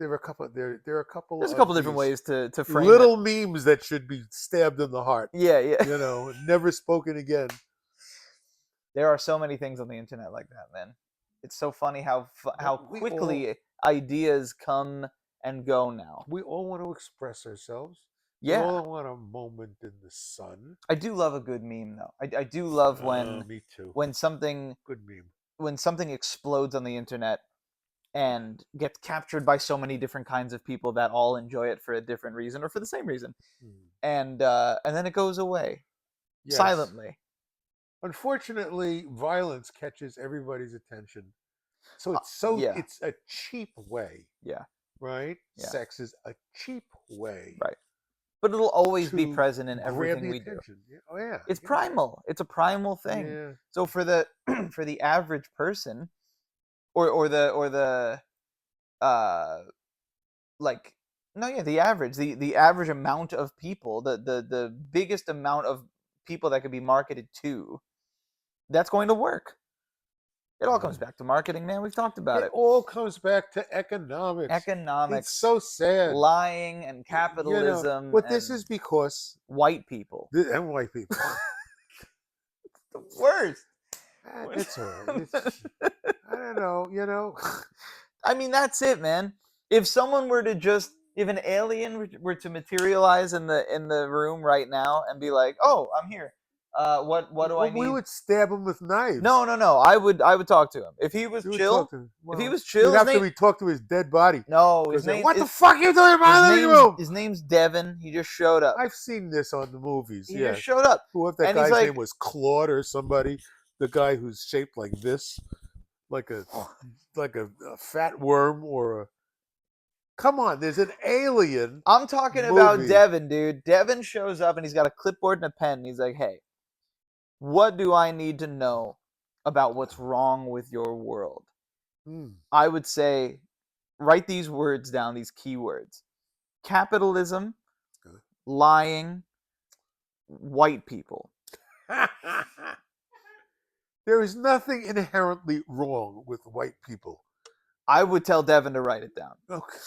there were a couple. There are a couple. There's a of couple different these ways to frame little it. memes that should be stabbed in the heart. Yeah. Never spoken again. There are so many things on the internet like that, man. It's so funny how We quickly ideas come and go now. We all want to express ourselves. We Yeah. all want a moment in the sun. I do love a good meme though. I do love Me too. when something Good meme. when something explodes on the internet and gets captured by so many different kinds of people that all enjoy it for a different reason or for the same reason, and then it goes away Yes. silently. Unfortunately, violence catches everybody's attention. So yeah. it's a cheap way, Yeah. right? Yeah. Sex is a cheap way. Right. but it'll always be to present in grab everything the we do. attention. Yeah. Oh yeah. It's Yeah. primal. It's a primal thing. Yeah. So for the for the average person, or the uh like no, yeah, the average amount of people, the biggest amount of people that could be marketed to, that's going to work. It all comes back to marketing, man. We've talked about It it. all comes back to economics. It's Economics, so sad. lying, and You know, capitalism, but this and is because white people. and white people. The worst. It's all right. It's, I don't know. You know. I mean, that's it, man. If someone were to just, if an alien were to materialize in the room right now and be like, "Oh, I'm here. What do I Well, we need?" would stab him with knives. No, no, no. I would talk to him if he was We would chill. talk to him. If he Well, was you'd chill, his have to name. be talk to his dead body. No, his Because name. what the fuck are you doing in my living room? His name's Devin. He just showed up. I've seen this on the movies. He Yeah. just showed up. Who if that And he's guy's like- name was Claude or somebody? The guy who's shaped like this, like a fat worm or a. Come on, there's an alien. I'm talking about movie. Devin, dude. Devin shows up and he's got a clipboard and a pen. And he's like, "Hey, what do I need to know about what's wrong with your world?" I would say, write these words down, these keywords: capitalism, lying, white people. There is nothing inherently wrong with white people. I would tell Devin to write it down. Okay.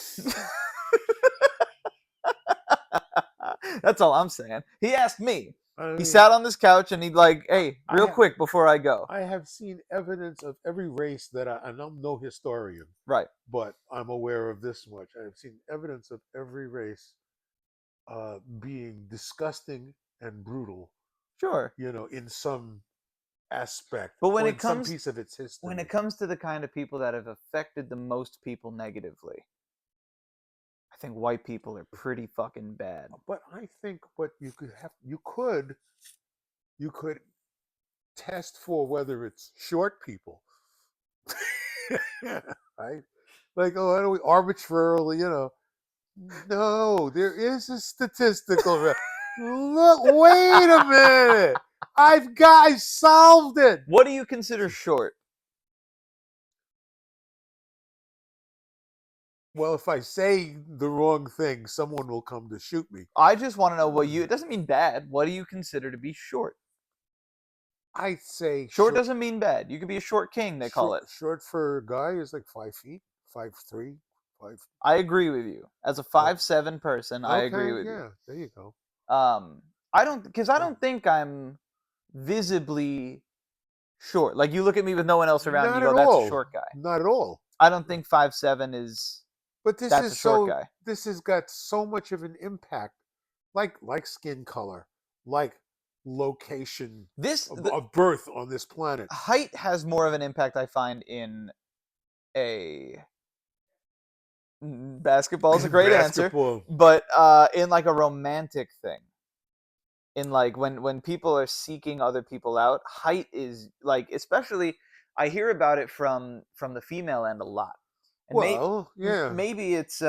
That's all I'm saying. He asked me. I He mean, sat on this couch and he'd like, "Hey, I real have- quick before I go." I have seen evidence of every race and I'm no historian, Right. but I'm aware of this much. I have seen evidence of every race being disgusting and brutal, Sure. in some aspect. But when or it in some comes- piece of its history. When it comes to the kind of people that have affected the most people negatively, I think white people are pretty fucking bad. But I think what you could test for whether it's short people. Right? Like, oh, I don't arbitrarily, No, there is a statistical. Look, wait a minute. I solved it. What do you consider short? Well, if I say the wrong thing, someone will come to shoot me. I just want to know what you. It doesn't mean bad. What do you consider to be short? I'd say Short doesn't mean bad. You could be a short king. They call it. Short for a guy is like 5 feet, 5'3", 5. I agree with you. As a 5'7" person, I agree with yeah, there you go. you. I don't think I'm visibly short. Like you look at me with no one else around, Not you go, at "That's all. a short guy." Not at all. I don't think 5'7" is. But this That's is a short guy. This has got so much of an impact, like skin color, like location of birth on this planet. Height has more of an impact, I find, in a basketball is a great answer, but in like a romantic thing, in like when people are seeking other people out, height is like, especially I hear about it from the female end a lot. And yeah, maybe it's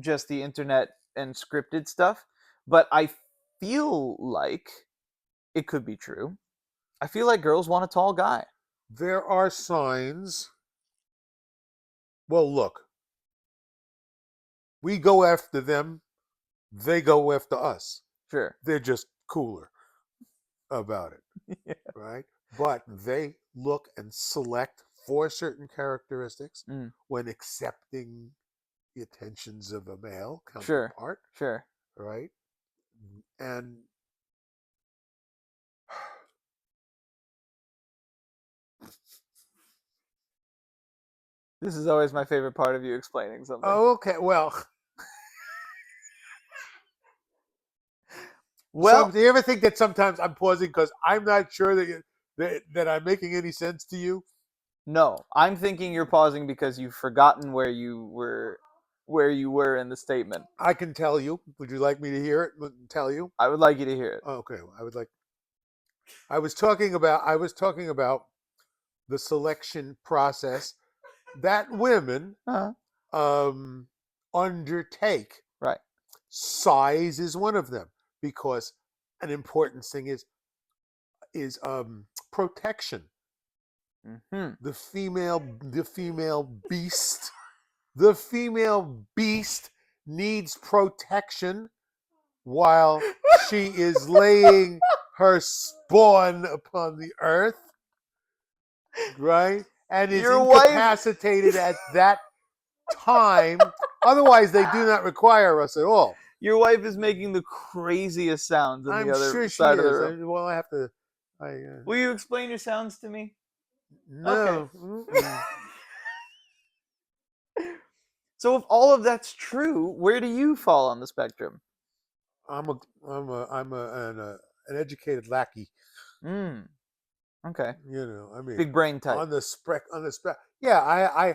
just the internet and scripted stuff, but I feel like it could be true. I feel like girls want a tall guy. There are signs. Well, look, we go after them, they go after us. Sure. They're just cooler about it, Yeah. right? But they look and select for certain characteristics when accepting the attentions of a male counterpart. Sure. Right? And This is always my favorite part of you explaining something. oh, okay. Well, do you ever think that sometimes I'm pausing because I'm not sure that I'm making any sense to you? No, I'm thinking you're pausing because you've forgotten where you were in the statement. I can tell you. Would you like me to hear it and tell you? I would like you to hear it. Okay, I would like. I was talking about the selection process that women undertake. Right. Size is one of them, because an important thing is protection. Mm-hmm. The female beast needs protection while she is laying her spawn upon the earth, right? And is Your wife, incapacitated at that time. Otherwise, they do not require us at all. your wife is making the craziest sounds on the I'm other sure she side of the is. room. Well, I have to. Will you explain your sounds to me? Okay. No. Mm-mm. So if all of that's true, where do you fall on the spectrum? I'm an educated lackey. Mm, okay. I mean, Big brain type. on the spec. Yeah, I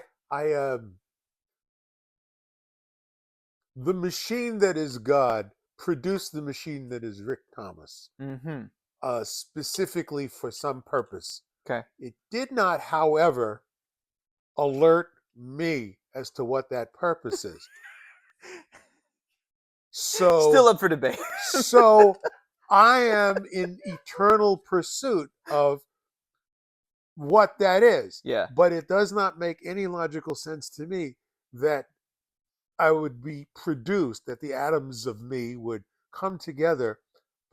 the machine that is God produced the machine that is Rick Thomas, Mm-hmm. specifically for some purpose. Okay. It did not, however, alert me as to what that purpose is. Still So, up for debate. so I am in eternal pursuit of what that is. Yeah. But it does not make any logical sense to me that I would be produced, that the atoms of me would come together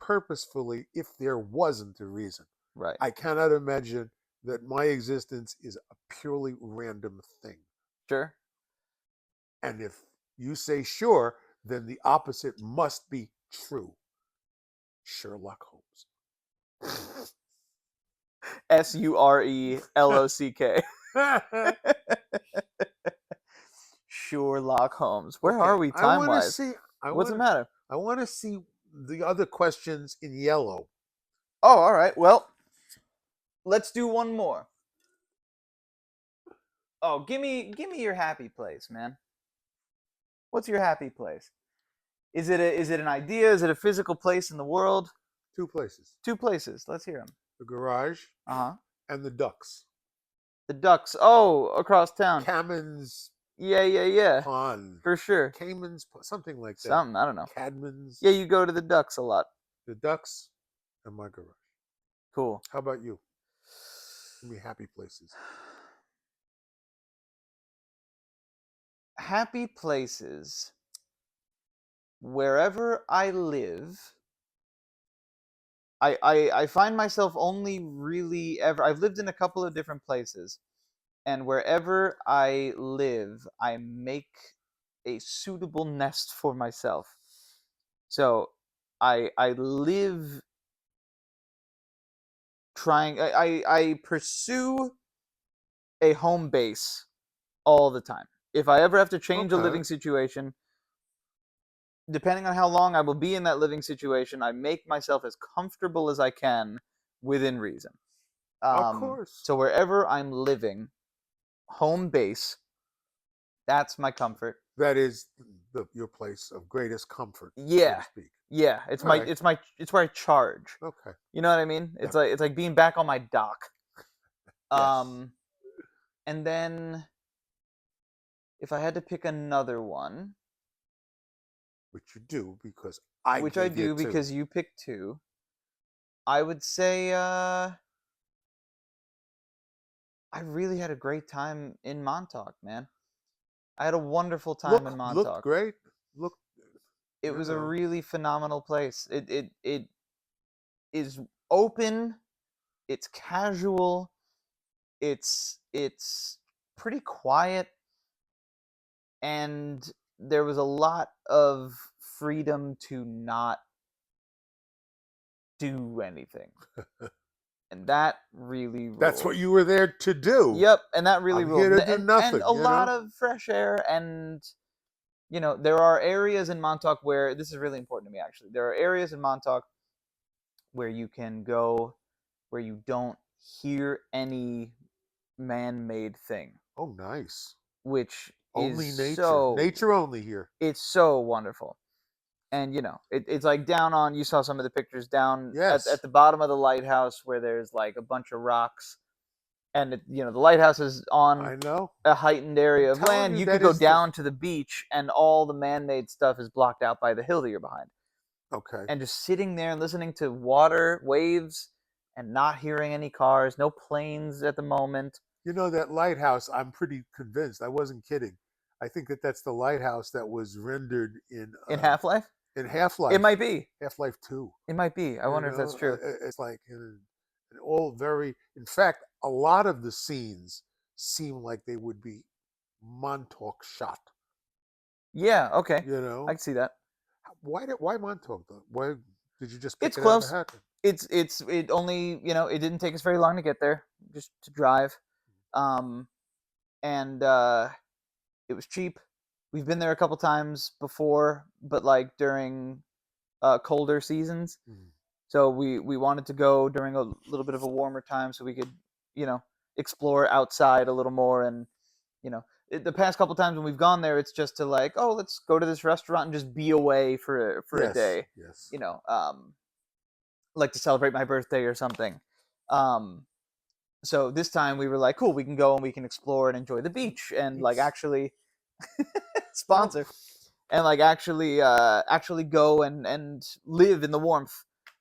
purposefully if there wasn't a reason. Right. I cannot imagine that my existence is a purely random thing. Sure. And if you say sure, then the opposite must be true. Sherlock Holmes. Surelock. Sherlock Holmes. Where Okay, are we I time want to wise? see. I What's the want to. matter? I want to see the other questions in yellow. Oh, all right. Well, let's do one more. Oh, give me your happy place, man. What's your happy place? Is it an idea? Is it a physical place in the world? 2 places: Two places. Let's hear them. the garage Uh-huh. and the ducks. The ducks. Oh, across town. Camen's Yeah. pond, For sure. something like that. Something, I don't know. Cadman's. Yeah, you go to the ducks a lot. The ducks and my garage. Cool. How about you? Give me happy places. Happy places. Wherever I live, I find myself only really ever. I've lived in a couple of different places, and wherever I live, I make a suitable nest for myself. So I live trying. I pursue a home base all the time. If I ever have to change a Okay. living situation, depending on how long I will be in that living situation, I make myself as comfortable as I can within reason. Of course. So wherever I'm living, home base, that's my comfort. That is your place of greatest comfort, so to Yeah, speak. yeah. It's All my, right. it's my, it's where I charge. Okay. You know what I mean? It's Yeah. like being back on my dock. Yes. And then if I had to pick another one, Which you do because I which I gave you do two. because you picked two, I would say I really had a great time in Montauk, man. I had a wonderful time in Looked Montauk. great. Looked. It You was a know. really phenomenal place. It is open, it's casual, it's pretty quiet, and there was a lot of freedom to not do anything. And that really ruled. That's what you were there to do. Yep, and that really I'm ruled. here to do And nothing. a lot of fresh air, and there are areas in Montauk where this is really important to me actually. There are areas in Montauk where you can go where you don't hear any man-made thing, Oh, nice. which Only is nature. Nature only here. it's so wonderful. And it's like down on, you saw some of the pictures down Yes. at the bottom of the lighthouse where there's like a bunch of rocks. and the lighthouse is on I know. a heightened area I'm of telling land. you, You could that go is the down to the beach, and all the man-made stuff is blocked out by the hill that you're behind. okay. And just sitting there and listening to water, waves, and not hearing any cars, no planes at the moment. You know that lighthouse? I'm pretty convinced. I wasn't kidding. I think that that's the lighthouse that was rendered In Half-Life, in it Half-Life, might be. Half-Life Two. It might be. I You wonder if that's know, true. it's like all very. In fact, a lot of the scenes seem like they would be Montauk shot. Yeah. Okay. You I know, can see that. why Montauk though? Why did you just pick It's it out of a close. hat? It only it didn't take us very long to get there, just to drive, um, and it was cheap. We've been there a couple times before, but like during colder seasons. Mm. So we wanted to go during a little bit of a warmer time so we could, you know, explore outside a little more. And the past couple times when we've gone there, it's just to like, oh, let's go to this restaurant and just be away for a Yes, day. yes, You know, like to celebrate my birthday or something. Um, so this time we were like, cool, we can go and we can explore and enjoy the beach and like it's actually no, sponsor and like actually go and live in the warmth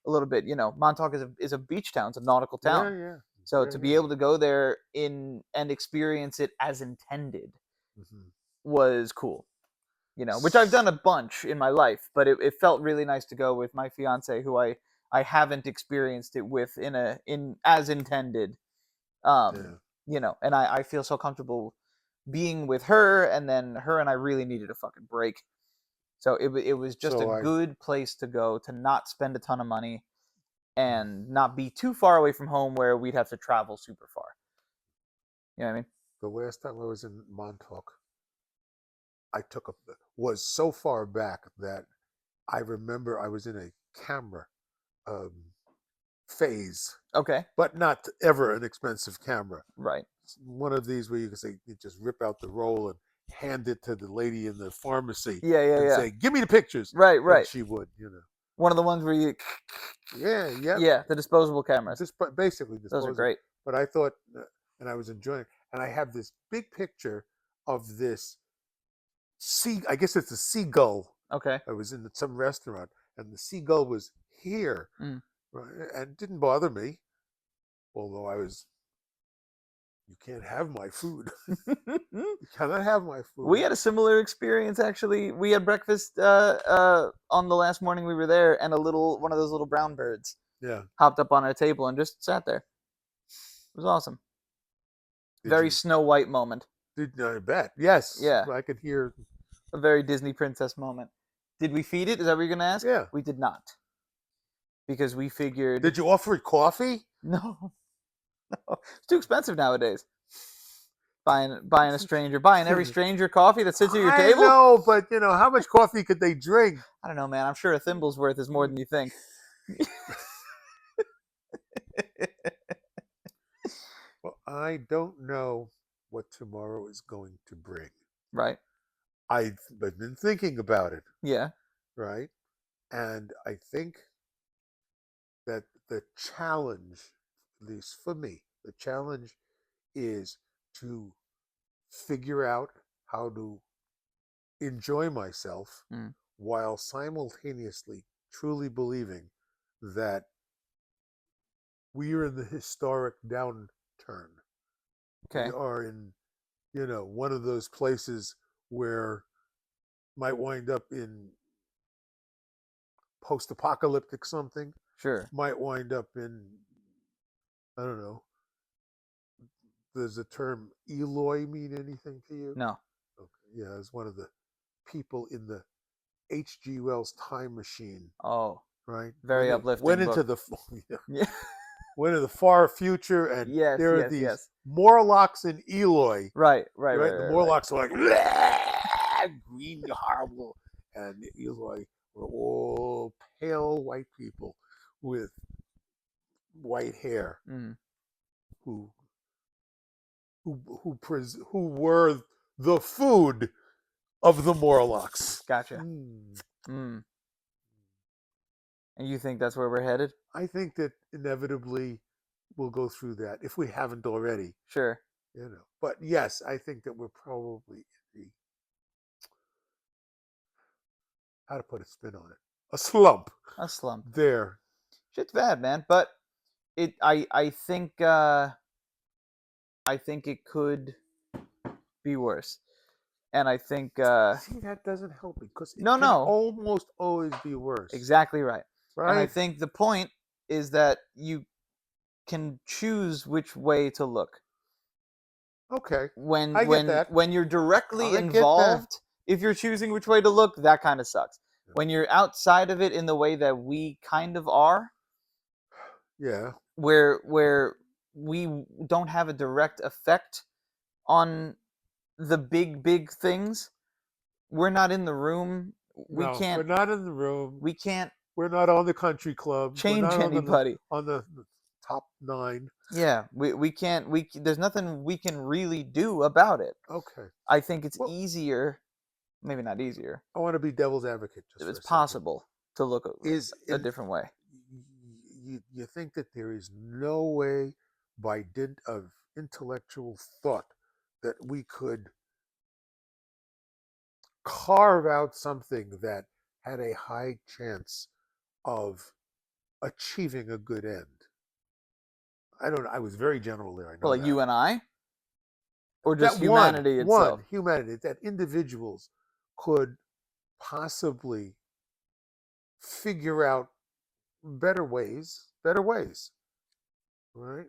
a little bit. Montauk is a beach town, it's a nautical yeah, town. yeah, So yeah, to be yeah. able to go there in and experience it as intended Hmm. was cool. Which I've done a bunch in my life, but it felt really nice to go with my fiance, who I haven't experienced it with in as intended. Um, Yeah. and I feel so comfortable being with her, and then her and I really needed a fucking break. So it was just a So I good place to go to not spend a ton of money and not be too far away from home where we'd have to travel super far. You know what I mean? the last time I was in Montauk, I took a was so far back that I remember I was in a camera um, phase, Okay. but not ever an expensive camera. Right. One of these where you can say you just rip out the roll and hand it to the lady in the pharmacy Yeah, yeah, and yeah. say, "Give me the pictures," Right, and right. she would, you know. One of the ones where you Yeah, yep. yeah, the disposable cameras. Basically Those are disposable. great. But I thought, and I was enjoying, and I have this big picture of this sea. I guess it's a seagull. Okay. I was in some restaurant, and the seagull was here, Mm. right, and it didn't bother me. Although I was, you can't have my food. You cannot have my We food. had a similar experience actually. We had breakfast on the last morning we were there, and a little one of those little brown birds Yeah. hopped up on our table and just sat there. It was awesome. Did Very you? Snow White moment. Did I bet? Yes, Yeah, I could hear. a very Disney princess moment. Did we feed it? Is that what you're gonna ask? Yeah. We did not, because we figured Did you offer it coffee? no, it's too expensive nowadays. Buying a stranger, buying every stranger coffee that sits at your I table. know, but how much coffee could they drink? I don't know, man. I'm sure a thimble's worth is more than you think. Well, I don't know what tomorrow is going to bring. Right. I've been thinking about it, Yeah. right? And I think that the challenge, at least for me, the challenge is to figure out how to enjoy myself Mm. while simultaneously truly believing that we are in the historic downturn. We Okay. are in, one of those places where might wind up in post-apocalyptic something, Sure. might wind up in, I don't know. Does the term Eloy mean anything to you? No. Okay, yeah, as one of the people in the H.G. Wells time machine, Oh, right? very Went uplifting into book. the yeah, Yeah. went into the far future, and Yes. there are Yes. these Yes. Morlocks in Eloy, Right. Right. right? Right. And the Right. Right. Morlocks are like green, horrible, and the Eloy were all pale white people with white hair Mm. who who were the food of the Morlocks. Gotcha. Hmm. Mm. And you think that's where we're headed? I think that inevitably we'll go through that if we haven't already. Sure. But yes, I think that we're probably in the, how to put a spin on it, a slump A slump. there. Shit's bad, man. But I think it could be worse. And I think See, that doesn't help me because it no, can no, almost always be worse. exactly right. And I Right? think the point is that you can choose which way to look. Okay. When I get that. when you're directly I get that. involved, if you're choosing which way to look, that kind of sucks. When you're outside of it in the way that we kind of are, Yeah. where we don't have a direct effect on the big things, we're not in the room. We No, we're can't not in the room. we can't We're not on the country club. We're change not anybody. on the top 9. Yeah, we can't there's nothing we can really do about it. Okay. I think it's Well, easier, maybe not easier. I want to be devil's advocate just for It's a second. possible to look Is a in, different way. you think that there is no way, by dint of intellectual thought, that we could carve out something that had a high chance of achieving a good end? I don't know. I was very general there. I know Well, like that. you and I, or That just humanity itself. humanity, that individuals could possibly figure out better ways, right?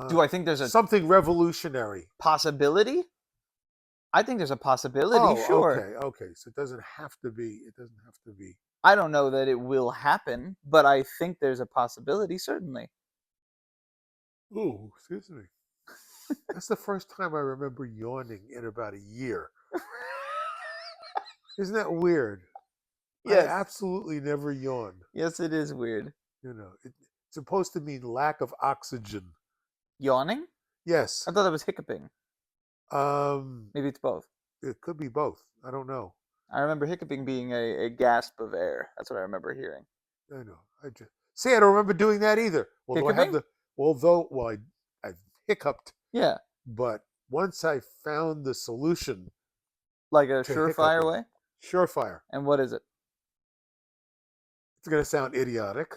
Do I think there's a Something revolutionary. possibility? I think there's a possibility, Oh, sure. okay. So it doesn't have to be. It doesn't have to be. I don't know that it will happen, but I think there's a possibility, certainly. Ooh, excuse me. That's the first time I remember yawning in about a year. Isn't that weird? Yes. I absolutely never yawn. Yes, it is weird. It's supposed to mean lack of oxygen. Yawning? Yes. I thought that was hiccuping. Maybe it's both. It could be both. I don't know. I remember hiccuping being a gasp of air. That's what I remember hearing. I know. I just see. I don't remember doing that either. Although I have Hiccuping? I've hiccuped, Yeah. but once I found the solution Like a to surefire hiccuping, way? surefire. And what is it? It's going to sound idiotic,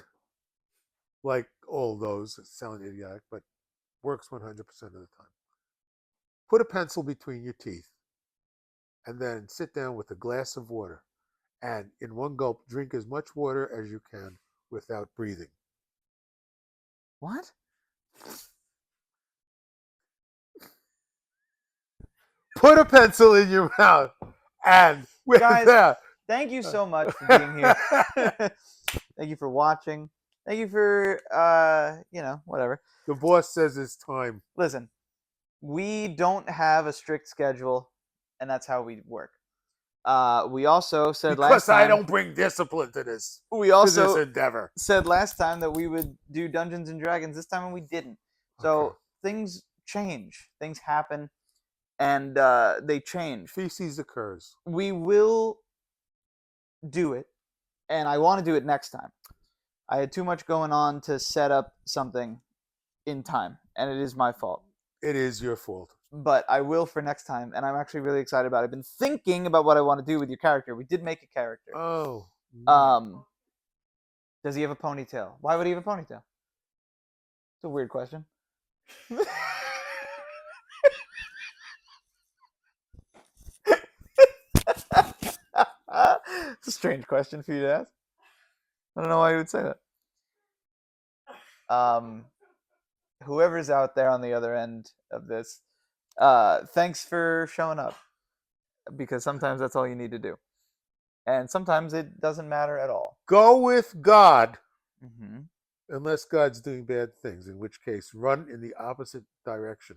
like all those sound idiotic, but works 100% of the time. Put a pencil between your teeth, and then sit down with a glass of water, and in one gulp, drink as much water as you can without breathing. What? Put a pencil in your mouth, and with Guys, that, thank you so much for being here. Thank you for watching. Thank you for whatever. the boss says it's time. Listen, we don't have a strict schedule, and that's how we work. We also said last Because time I don't bring discipline to this endeavor. said last time that we would do Dungeons and Dragons this time, and we didn't. So Okay. things change, things happen, and they change. Feces occurs. We will do it, and I want to do it next time. I had too much going on to set up something in time, and it is my fault. It is your fault. But I will for next time, and I'm actually really excited about it. I've been thinking about what I want to do with your character. We did make a character. Oh. Does he have a ponytail? Why would he have a ponytail? It's a weird question. It's a strange question for you to ask. I don't know why you would say that. Whoever's out there on the other end of this, thanks for showing up. Because sometimes that's all you need to do. And sometimes it doesn't matter at all. Go with God, Mm-hmm. unless God's doing bad things, in which case run in the opposite direction.